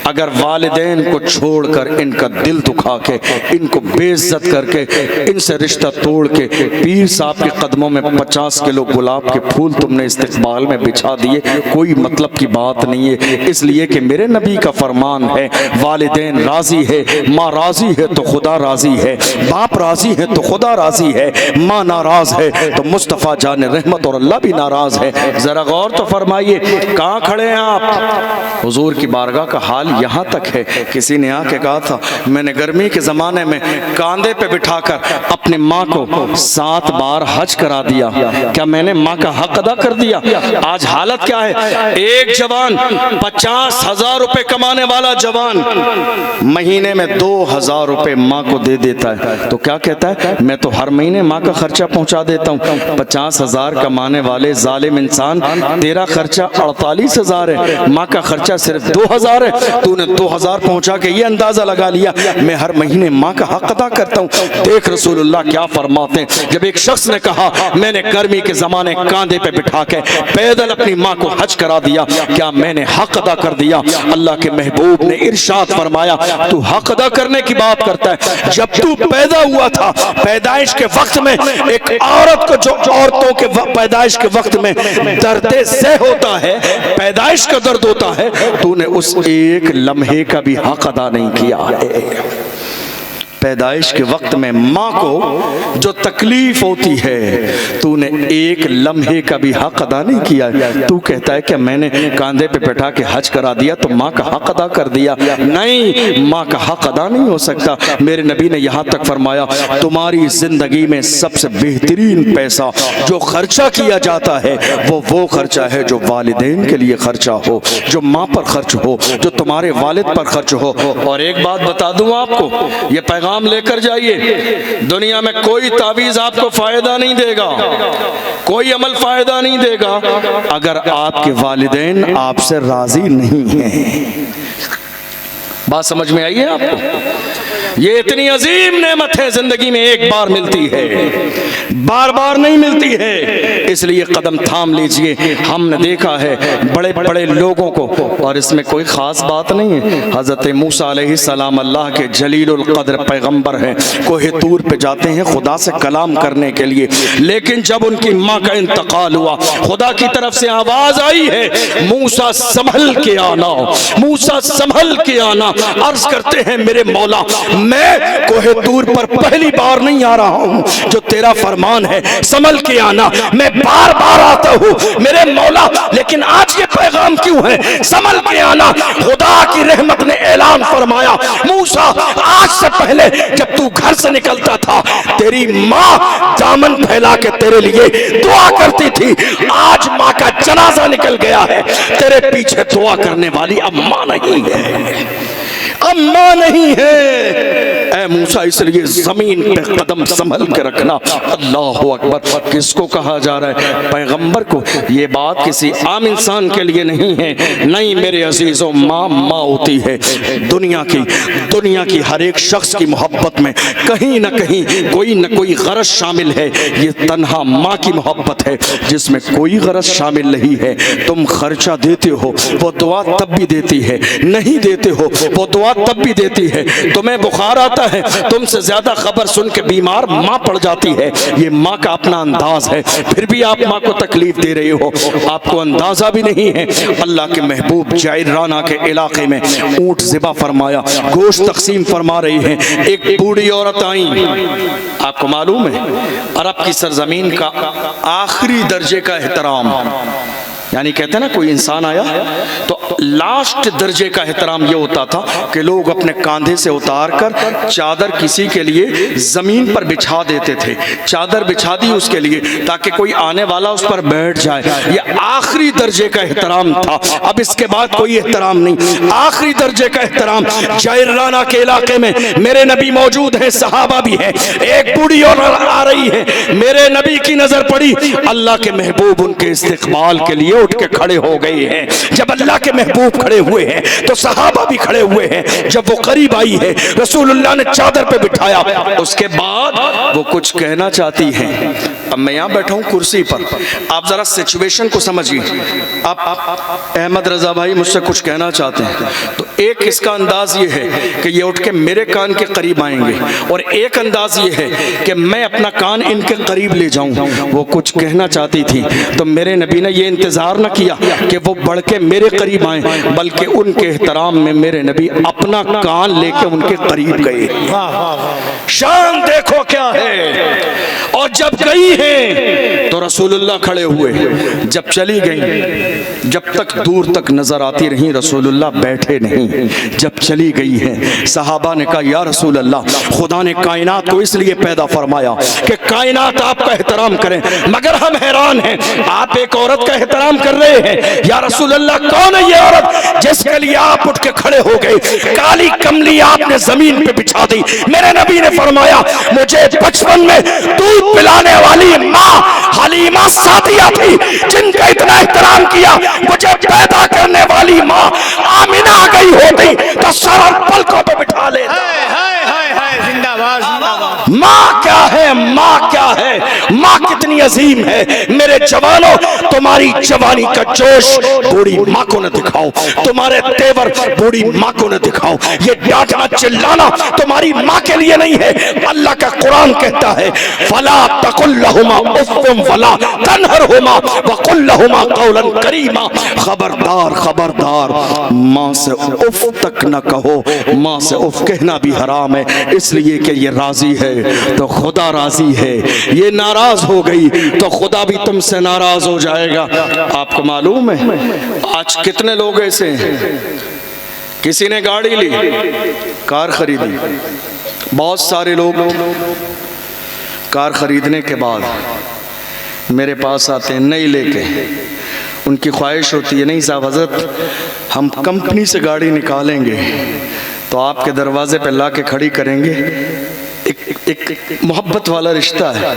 अगर वालिदैन को छोड़कर, इनका दिल दुखा के, इनको बेइज्जत करके, इनसे रिश्ता तोड़ के पीर साहब के कदमों में 50 किलो गुलाब के फूल तुमने इस्तिकबाल में बिछा दिए, कोई मतलब की बात नहीं है। इसलिए कि मेरे नबी का फरमान है, वालिदैन राजी है, माँ राजी है तो खुदा राजी है, बाप राजी है तो खुदा राजी है, माँ नाराज है तो मुस्तफ़ा जान रहमत और अल्लाह भी नाराज है। जरा गौर तो फरमाइए, कहाँ खड़े हैं आप? हुजूर की बारगाह का हाल यहाँ तक है, किसी ने आके कहा था, मैंने गर्मी के ज़माने में कांधे पे बिठाकर अपनी माँ को 7 बार हज करा दिया, क्या मैंने माँ का हक अदा कर दिया? आज हालत क्या है? एक जवान 50,000 रुपए कमाने वाला जवान महीने में 2,000 रुपए माँ को दे देता है, तो क्या कहता है, मैं तो हर महीने माँ का खर्चा पहुँचा देता हूँ। 50,000 कमाने वाले जालिम इंसान, तेरा खर्चा 48,000 है, माँ का खर्चा सिर्फ 2,000 है, तूने 2,000 पहुंचा के ये अंदाजा लगा लिया मैं हर महीने माँ का हक अदा करता हूँ। देख रसूलुल्लाह क्या फरमाते हैं, जब एक शख्स ने कहा मैंने गर्मी के जमाने कांधे पे बिठा के पैदल अपनी माँ को हज करा दिया, क्या मैंने हक अदा कर दिया? अल्लाह के महबूब ने इरशाद फरमाया, तू हक अदा करने की बात करता है, जब तू पैदा हुआ था, पैदाइश के वक्त में एक औरत को, जो औरतों के पैदाइश के वक्त में दर्द से होता है, पैदाइश का दर्द होता है, तूने उस एक लम्हे का भी हक अदा नहीं किया है। पैदाइश के वक्त में माँ को जो तकलीफ होती है, तूने एक लम्हे का भी हक अदा नहीं किया। तू कहता है कि मैंने कांधे पे बैठा के हज करा दिया तो माँ का हक अदा कर दिया। नहीं, माँ का हक अदा नहीं हो सकता। मेरे नबी ने यहाँ तक फरमाया, तुम्हारी जिंदगी में सबसे बेहतरीन पैसा जो खर्चा किया जाता है वो खर्चा है जो वालिदैन के लिए खर्चा हो, जो माँ पर खर्च हो, जो तुम्हारे वालिद पर खर्च हो। और एक बात बता दूं आपको, ये पैगाम लेकर जाइए, दुनिया में कोई तावीज़ आपको फायदा नहीं देगा, कोई अमल फायदा नहीं देगा अगर आपके वालिदैन आपसे राजी नहीं हैं। बात समझ में आई है आपको? ये इतनी अजीम नेमत है, जिंदगी में एक बार मिलती है। बार बार नहीं मिलती है, इसलिए कदम थाम लीजिए। हमने देखा है बड़े बड़े लोगों को, और इसमें कोई खास बात नहीं है। हजरत मूसा अलैहिस्सलाम अल्लाह के जलीलुल कद्र पैगंबर हैं, कोहे तूर पे जाते हैं खुदा से कलाम करने के लिए, लेकिन जब उनकी माँ का इंतकाल हुआ, खुदा की तरफ से आवाज आई है, मूसा संभल के आना, मूसा संभल के आना। अर्ज करते हैं मेरे मौला, मैं कोहे तूर पर पहली बार नहीं आ रहा हूँ, जो तेरा फरमान है संभल के आना, मैं बार बार आता हूँ मेरे मौला, लेकिन आज ये पैगाम क्यों है संभल के आना। खुदा की रहमत ने ऐलान फरमाया, मूसा आज से पहले जब तू घर से निकलता था, तेरी माँ दामन फैला के तेरे लिए दुआ करती थी, आज माँ का जनाजा निकल गया है, तेरे पीछे दुआ करने वाली अब माँ नहीं है, अब माँ नहीं है। ऐ मूसा, इसलिए जमीन पे कदम संभल के रखना। अल्लाह अकबर। किसको कहा जा रहा है? पैगंबर को। ये बात किसी आम इंसान के लिए नहीं है, नहीं मेरे अजीजों, माँ माँ होती है। दुनिया की हर एक शख्स की मोहब्बत में कहीं ना कहीं कोई न कोई गरज शामिल है। ये तन्हा माँ की मोहब्बत है जिसमें कोई गरज शामिल नहीं है। तुम खर्चा देते हो, वो दुआ तब भी देती है, नहीं देते हो वो दुआ तब भी देती है। तुम्हें बुखार आता है, तुमसे ज्यादा खबर सुन के बीमार माँ पड़ जाती है। ये माँ का अपना अंदाज है, फिर भी आप माँ को तकलीफ दे रहे हो, आपको अंदाजा भी नहीं है। अल्लाह के महबूब जायराना के इलाके में ऊंट ज़िबा फरमाया, गोश्त तकसीम फरमा रही है। एक बूढ़ी औरत आई, आपको मालूम है अरब की सरजमीन का आखिरी दर्जे का एहतराम, यानी कहते हैं ना कोई इंसान आया तो लास्ट दर्जे का एहतराम ये होता था कि लोग अपने कांधे से उतार कर चादर किसी के लिए जमीन पर बिछा देते थे। चादर बिछा दी उसके लिए ताकि कोई आने वाला उस पर बैठ जाए। ये आखिरी दर्जे का एहतराम था, अब इसके बाद कोई एहतराम नहीं। आखिरी दर्जे का एहतराम। जायराना के इलाके में मेरे नबी मौजूद हैं, सहाबा भी हैं। एक बूढ़ी औरत आ रही है, मेरे नबी की नजर पड़ी, अल्लाह के महबूब उनके इस्तिकबाल के लिए उठ के खड़े हो गए हैं। जब अल्लाह के महबूब खड़े हुए हैं तो सहाबा भी खड़े हुए हैं। जब वो करीब आई है, रसूलुल्लाह ने चादर पे बिठाया, उसके बाद वो कुछ कहना चाहती हैं। अब मैं यहाँ बैठा हूँ कुर्सी पर, आप जरा सिचुएशन को समझिए। आप अहमद रजा भाई मुझसे कुछ कहना चाहते हैं, तो एक इसका अंदाज ये है कि ये उठ के मेरे कान के करीब आएंगे, और एक अंदाज ये है कि मैं अपना कान इनके करीब ले जाऊं। वो कुछ कहना चाहती थी तो मेरे नबी ने ये इंतजार न किया कि वो बढ़ के मेरे करीब आए, बल्कि उनके एहतराम में मेरे नबी अपना कान लेके उनके करीब गए। शान देखो क्या है। और जब गई है तो रसूलुल्लाह खड़े हुए, जब चली गई, जब तक दूर तक नजर आती रही, रसूलुल्लाह बैठे नहीं। जब चली गई है, सहाबा ने कहा या रसूल अल्लाह, खुदा ने कायनात को इसलिए पैदा फरमाया कि कायनात आपका एहतराम करें, मगर हम हैरान हैं आप एक औरत का एहतराम कर रहे हैं। या रसूल अल्लाह, कौन है ये औरत जिसके लिए आप उठ के खड़े हो गए? काली कमली आपने जमीन पे बिछा दी। मेरे नबी ने फरमाया, मुझे बचपन में दूध पिलाने वाली माँ हलीमा सादिया थी जिनका इतना एहतराम किया, मुझे पैदा करने वाली माँ आमिना आ गई होती तो सर पलकों पे बिठा ले। माँ क्या है, माँ क्या है, माँ कितनी अजीम है। मेरे जवानों, तुम्हारी जवानी का जोश बूढ़ी माँ को न दिखाओ, तुम्हारे तेवर बूढ़ी माँ को न दिखाओ। ये डांटना चिल्लाना तुम्हारी माँ के लिए नहीं है। अल्लाह का कुरान कहता है, फला तकुल्लहुमा उफ़्फ़ुम वला तनहरहुमा वकुल लहुमा कौलन करीमा। खबरदार खबरदार, माँ से उफ तक न कहो। माँ से उफ कहना भी हराम है, इसलिए कि ये राजी है तो खुदा राजी है, ये नाराज हो गई तो खुदा भी तुमसे नाराज हो जाएगा। आपको मालूम है आज कितने लोग ऐसे हैं, किसी ने गाड़ी ली, कार खरीदी, बहुत सारे लोग कार खरीदने के बाद मेरे पास आते हैं नई लेके। उनकी ख्वाहिश होती है, नहीं साहब हजरत, हम कंपनी से गाड़ी निकालेंगे तो आपके दरवाजे पे ला के खड़ी करेंगे। एक मोहब्बत वाला रिश्ता है।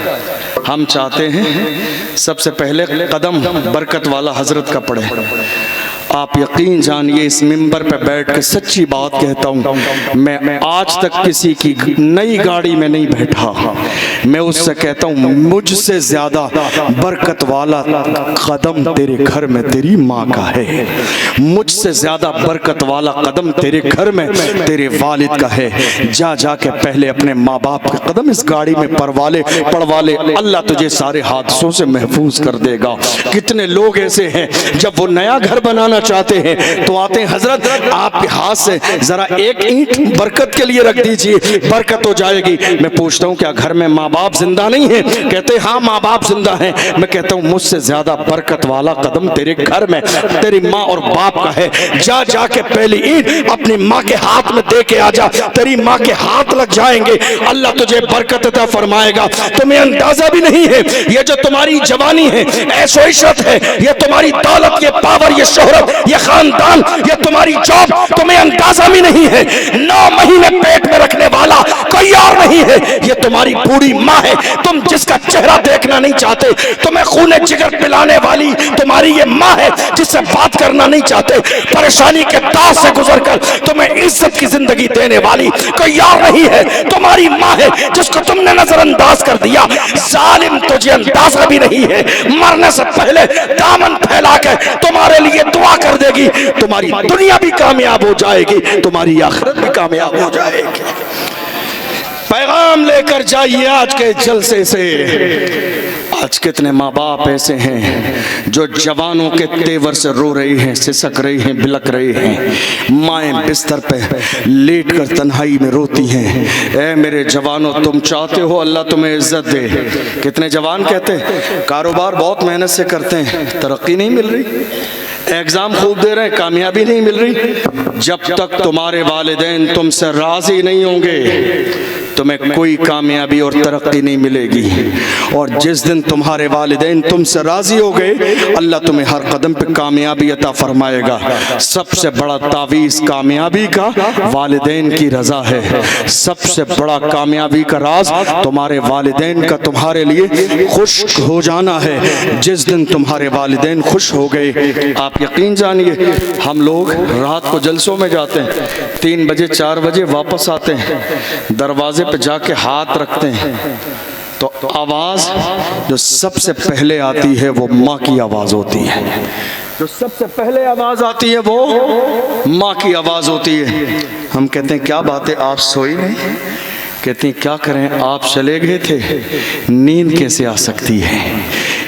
हम चाहते हैं सबसे पहले कदम बरकत वाला हजरत का पड़े, आप यकीन जानिए, इस मिंबर पे बैठ के सच्ची बात कहता हूँ, मैं आज तक किसी की नई गाड़ी में नहीं बैठा। मैं उससे कहता हूँ मुझसे ज्यादा बरकत वाला कदम तेरे घर में तेरी माँ का है, मुझसे ज्यादा बरकत वाला कदम तेरे घर में तेरे वालिद का है। जा जाके पहले अपने माँ बाप के कदम इस गाड़ी में पड़वा ले, अल्लाह तुझे सारे हादसों से महफूज कर देगा। कितने लोग ऐसे हैं जब वो नया घर बनाना चाहते हैं तो आते हैं, हजरत आपके हाथ से जरा एक ईंट बरकत के लिए रख दीजिए, बरकत हो जाएगी। मैं पूछता हूँ क्या घर में माँ बाप जिंदा नहीं है? कहते हाँ माँ बाप जिंदा हैं। मैं कहता हूँ मुझसे ज्यादा बरकत वाला कदम तेरे घर में तेरी माँ और बाप का है। जा जाके पहली ईंट अपनी माँ के हाथ में दे के आ जा, तेरी माँ के हाथ लग जाएंगे, अल्लाह तुझे बरकत अता फरमाएगा। तुम्हें अंदाजा भी नहीं है ये जो तुम्हारी जवानी है, ऐशो इशरत है, ये तुम्हारी दौलत, ये पावर, ये शोहरत, ये खानदान, ये तुम्हारी जॉब, तुम्हें अंदाजा भी नहीं है। 9 महीने पेट में रखने वाला कोई और नहीं है, ये तुम्हारी बूढ़ी माँ है। तुम जिसका चेहरा देखना नहीं चाहते, तुम्हें खूने जिगर पिलाने वाली तुम्हारी ये माँ है, जिससे बात करना नहीं चाहते, परेशानी के दाव से गुजरकर तुम्हें इज्जत की जिंदगी देने वाली कोई और नहीं है, तुम्हारी माँ है, जिसको तुमने नजरअंदाज कर दिया। जालिम तुझे अंदाजा भी नहीं है, मरने से पहले दामन फैला के तुम्हारे लिए दुआ कर देगी। तुम्हारी दुनिया भी कामयाब हो जाएगी, तुम्हारी आखिरत भी कामयाब हो जाएगी। पैगाम लेकर जाइए आज के जलसे से। आज कितने माँ बाप ऐसे हैं जो जवानों के तेवर से रो रही हैं, सिसक रही हैं, बिलक रही हैं। माएँ बिस्तर पे लेट कर तन्हाई में रोती हैं, ऐ मेरे जवानों तुम चाहते हो अल्लाह तुम्हें इज्जत दे। कितने जवान कहते हैं कारोबार बहुत मेहनत से करते हैं, तरक्की नहीं मिल रही, एग्जाम खूब दे रहे हैं, कामयाबी नहीं मिल रही। जब तक तुम्हारे वालिदैन तुमसे राजी नहीं होंगे तुम्हें कोई कामयाबी और तरक्की नहीं मिलेगी। और जिस दिन तुम्हारे वालिदैन तुमसे राजी हो गए, अल्लाह तुम्हें हर कदम पे कामयाबी अता फरमाएगा। सबसे बड़ा तावीज़ कामयाबी का वालिदैन की रजा है। सबसे बड़ा कामयाबी का राज तुम्हारे वालिदैन का तुम्हारे लिए खुश हो जाना है। जिस दिन तुम्हारे वालिदैन खुश हो गए, आप यकीन जानिए, हम लोग रात को जलसों में जाते हैं, 3 बजे 4 बजे वापस आते हैं, दरवाजे पे जाके हाथ रखते हैं तो आवाज जो सबसे पहले आती है वो माँ की आवाज होती है। जो सबसे पहले आवाज आती है वो माँ की आवाज होती है। हम कहते हैं क्या बात है आप सोई नहीं? कहती हैं क्या करें आप चले गए थे, नींद कैसे आ सकती है।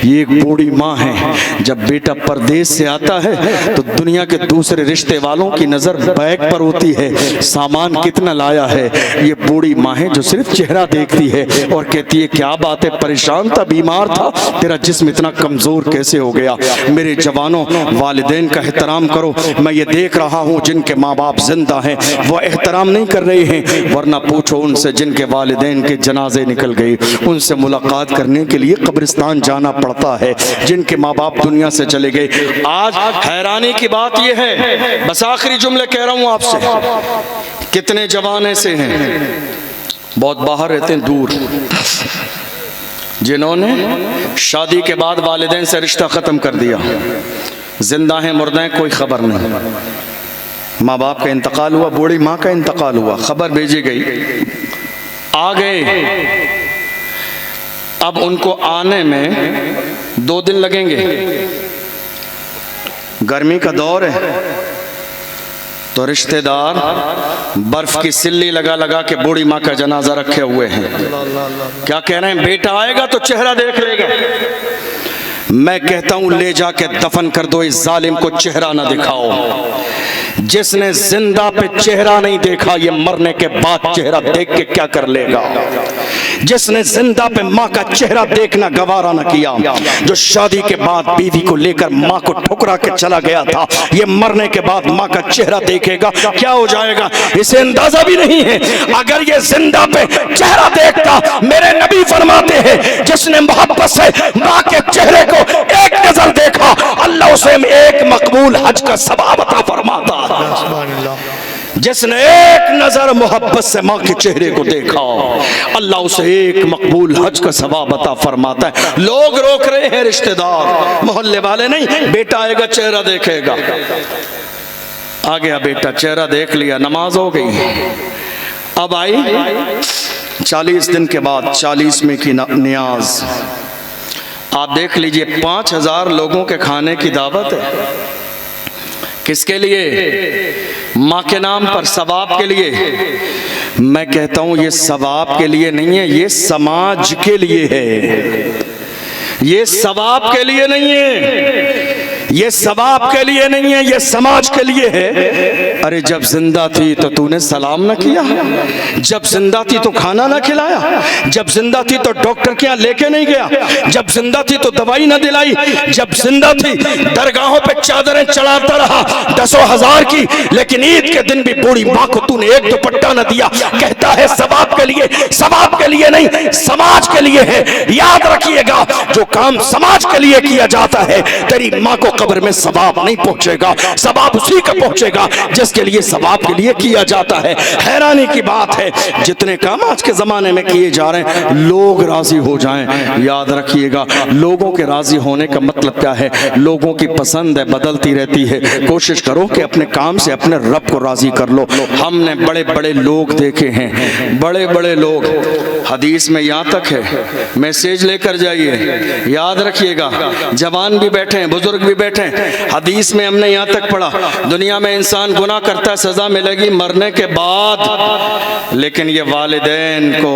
ये एक बूढ़ी माँ है, जब बेटा परदेश से आता है तो दुनिया के दूसरे रिश्ते वालों की नज़र बैग पर होती है, सामान कितना लाया है। ये बूढ़ी माँ है जो सिर्फ चेहरा देखती है और कहती है क्या बात है, परेशान था, बीमार था, तेरा जिस्म इतना कमज़ोर कैसे हो गया। मेरे जवानों, वालिदैन का एहतराम करो। मैं ये देख रहा हूँ जिनके माँ बाप जिंदा हैं वो एहतराम नहीं कर रहे हैं, वरना पूछो उनसे जिनके वालिदैन के जनाजे निकल गए, उनसे मुलाकात करने के लिए कब्रिस्तान जाना पड़ता है, जिनके माँ बाप दुनिया से चले गए। आज हैरानी की बात यह है, बस आखिरी जुमले कह रहा हूं आपसे, कितने जवान ऐसे हैं बहुत बाहर रहते हैं दूर, जिन्होंने शादी के बाद वालिदैन से रिश्ता खत्म कर दिया, जिंदा हैं मुर्दा हैं कोई खबर नहीं। माँ बाप का इंतकाल हुआ, बूढ़ी माँ का इंतकाल हुआ, खबर भेजी गई, आ गए, अब उनको आने में 2 दिन लगेंगे। गर्मी का दौर है तो रिश्तेदार बर्फ की सिल्ली लगा लगा के बूढ़ी माँ का जनाजा रखे हुए हैं। क्या कह रहे हैं, बेटा आएगा तो चेहरा देख लेगा। मैं कहता हूं ले जाके दफन कर दो, इस जालिम को चेहरा ना दिखाओ। जिसने जिंदा पे चेहरा नहीं देखा, ये मरने के बाद चेहरा देख के क्या कर लेगा। जिसने जिंदा पे माँ का चेहरा देखना गवारा न किया, जो शादी के बाद बीवी को लेकर माँ को ठुकरा के चला गया था, ये मरने के बाद माँ का चेहरा देखेगा क्या हो जाएगा, इसे अंदाजा भी नहीं है। अगर ये जिंदा पे चेहरा देखता, मेरे नबी फरमाते हैं जिसने मोहब्बत से माँ के चेहरे को एक नजर देखा, अल्लाह उसे एक मकबूल हज का सवाब अता फरमाता है। सुभान अल्लाह। जिसने एक नजर मोहब्बत से माँ के चेहरे को देखा, अल्लाह उसे एक मकबूल हज का सवाब अता फरमाता है। लोग रोक रहे हैं, रिश्तेदार मोहल्ले वाले नहीं, बेटा आएगा चेहरा देखेगा। आ गया बेटा, चेहरा देख लिया, नमाज हो गई। अब आई 40 दिन के बाद 40वें की नियाज। आप देख लीजिए 5000 लोगों के खाने की दावत है। किसके लिए? माँ के नाम पर, सवाब के लिए। मैं कहता हूं ये सवाब के लिए नहीं है, ये समाज के लिए है। ये सवाब के लिए नहीं है, ये सवाब के लिए नहीं है, ये समाज के लिए है। अरे जब जिंदा थी तो तूने सलाम ना किया, जब जिंदा थी तो खाना ना खिलाया, जब जिंदा थी तो डॉक्टर के यहाँ लेके नहीं गया, जब जिंदा थी तो दवाई ना दिलाई, जब जिंदा थी दरगाहों पे चादरें चढ़ाता रहा 10,000 की, लेकिन ईद के दिन भी बूढ़ी माँ को तूने एक दुपट्टा न दिया। कहता है सवाब के लिए, सवाब के लिए नहीं, समाज के लिए है। याद रखिएगा, जो काम समाज के लिए किया जाता है, तेरी माँ को कब्र में सवाब नहीं पहुंचेगा, सवाब उसी का पहुंचेगा जिसके लिए सवाब के लिए किया जाता है। हैरानी की बात है, जितने काम आज के जमाने में किए जा रहे हैं, लोग राजी हो जाएं। याद रखिएगा, लोगों के राजी होने का मतलब क्या है? लोगों की पसंद है, बदलती रहती है। कोशिश करो कि अपने काम से अपने रब को राजी कर लो। हमने बड़े बड़े लोग देखे हैं, बड़े बड़े लोग, हदीस में यहाँ तक है, मैसेज लेकर जाइए, याद रखिएगा। जवान भी बैठे हैं, बुजुर्ग भी बैठे हैं। हदीस में हमने यहाँ तक पढ़ा, दुनिया में इंसान गुनाह करता है, सजा मिलेगी मरने के बाद, लेकिन ये वालिदैन को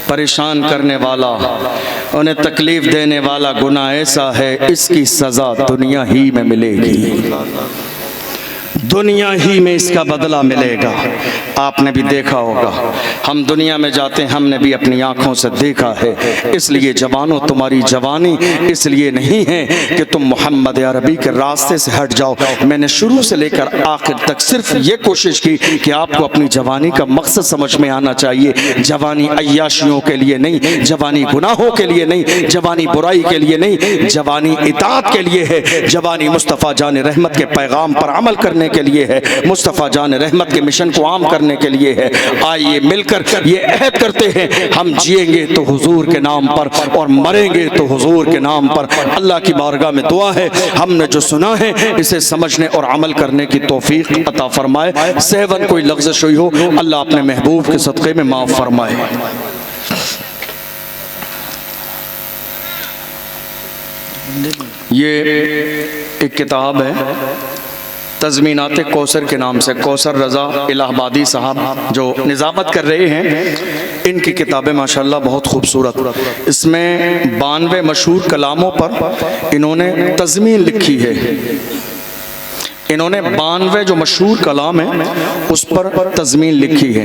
परेशान करने वाला, उन्हें तकलीफ देने वाला गुनाह ऐसा है, इसकी सजा दुनिया ही में मिलेगी, दुनिया ही में इसका बदला मिलेगा। आपने भी देखा होगा, हम दुनिया में जाते हैं, हमने भी अपनी आंखों से देखा है। इसलिए जवानों, तुम्हारी जवानी इसलिए नहीं है कि तुम मोहम्मद अरबी के रास्ते से हट जाओ। मैंने शुरू से लेकर आखिर तक सिर्फ ये कोशिश की कि आपको अपनी जवानी का मकसद समझ में आना चाहिए। जवानी अय्याशियों के लिए नहीं, जवानी गुनाहों के लिए नहीं, जवानी बुराई के लिए नहीं, जवानी इताअत के लिए है। जवानी मुस्तफ़ा जान रहमत के पैगाम पर अमल करने के लिए है, मुस्तफ़ा जान रहमत के मिशन को आम करने के लिए है। आइए मिलकर ये अहद करते हैं, हम जिएंगे तो हुजूर के नाम पर और मरेंगे तो हुजूर के नाम पर। अल्लाह की बारगाह में दुआ है, हमने जो सुना है इसे समझने और अमल करने की तौफीक अता फरमाए। सहवन कोई लग़्ज़िश हुई हो, अल्लाह अपने महबूब के सदक़े में माफ़ फरमाए। ये एक किताब है तज़मीनात कौसर के नाम से, कौसर रज़ा इलाहाबादी साहब जो निज़ामत कर रहे हैं, इनकी किताबें माशाल्लाह बहुत खूबसूरत। इसमें 92 मशहूर कलामों पर इन्होंने तज़मीन लिखी है। इन्होंने 92 जो मशहूर कलाम है उस पर तज़मीन लिखी है।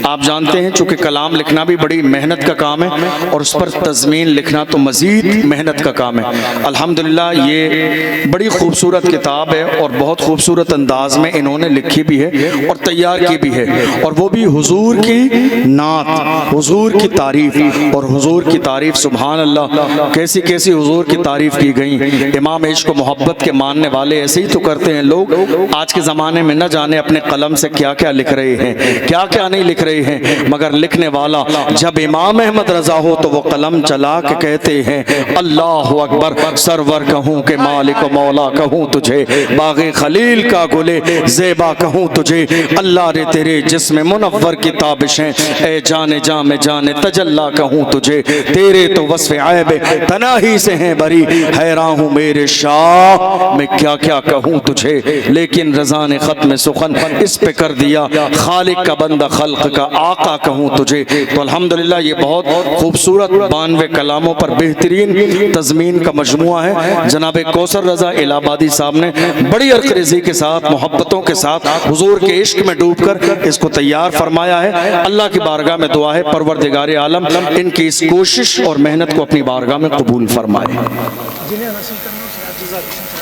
आप जानते हैं चूँकि कलाम लिखना भी बड़ी मेहनत का काम है और उस पर तज़मीन लिखना तो मज़ीद मेहनत का काम है। अल्हम्दुलिल्लाह ये बड़ी खूबसूरत किताब है और बहुत खूबसूरत अंदाज में इन्होंने लिखी भी है और तैयार की भी है, और वो भी हुजूर की नात, हुजूर की तारीफ़। और हुजूर की तारीफ़ सुभान अल्लाह, कैसी कैसी हुजूर की तारीफ़ की गई। इमाम इश्क़ को मोहब्बत के मानने वाले ऐसे ही तो करते हैं लोग। आज के ज़माने में न जाने अपने कलम से क्या क्या लिख रहे हैं, क्या क्या नहीं लिख रहे हैं, मगर लिखने वाला जब इमाम अहमद रज़ा हो तो वो कलम चला के कहते हैं अल्लाह अकबर, सरवर कहूँ के मालिक मौला कहूँ तुझे, बाग़े खलील का गुले ज़ेबा कहूँ तुझे, अल्लाह रे तेरे जिस्म मुनव्वर की ताबिशें, ए जाने जा में जाने तजल्ला कहूँ तुझे, तेरे तो वस्फ़ ऐब तनाही से हैं बरी, हैरान हूँ मेरे शाह मैं क्या क्या कहूँ तुझे, लेकिन रज़ा ने ख़त्म सुखन इस पे कर दिया, खालिक का बंदा खल्क़ का आका कहूँ तुझे। तो अल्हम्दुलिल्लाह ये बहुत खूबसूरत 92 कलामों पर बेहतरीन तज़मीन का मजमुआ है। जनाब कौसर रज़ा इलाहाबादी साहब ने बड़ी अर्क़रेज़ी के साथ, मोहब्बतों के साथ, हुजूर के इश्क में डूब कर इसको तैयार फरमाया है। अल्लाह की बारगाह में दुआ है परवरदिगार आलम इनकी इस कोशिश और मेहनत को अपनी बारगाह में कबूल फरमाए।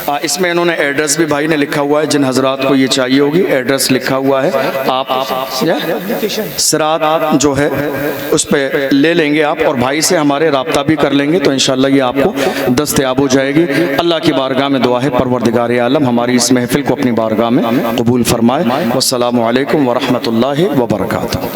इसमें इन्होंने एड्रेस भी भाई ने लिखा हुआ है, जिन हजरात को ये चाहिए होगी एड्रेस लिखा हुआ है। आप सिरात जो है उस पर ले लेंगे आप, और भाई से हमारे राब्ता भी कर लेंगे तो इंशाल्लाह ये आपको दस्तयाब हो जाएगी। अल्लाह की बारगाह में दुआ है परवरदिगार आलम हमारी इस महफिल को अपनी बारगाह में कबूल फरमाए। वस्सलामु अलैकुम व रहमतुल्लाहि व बरकातुहू।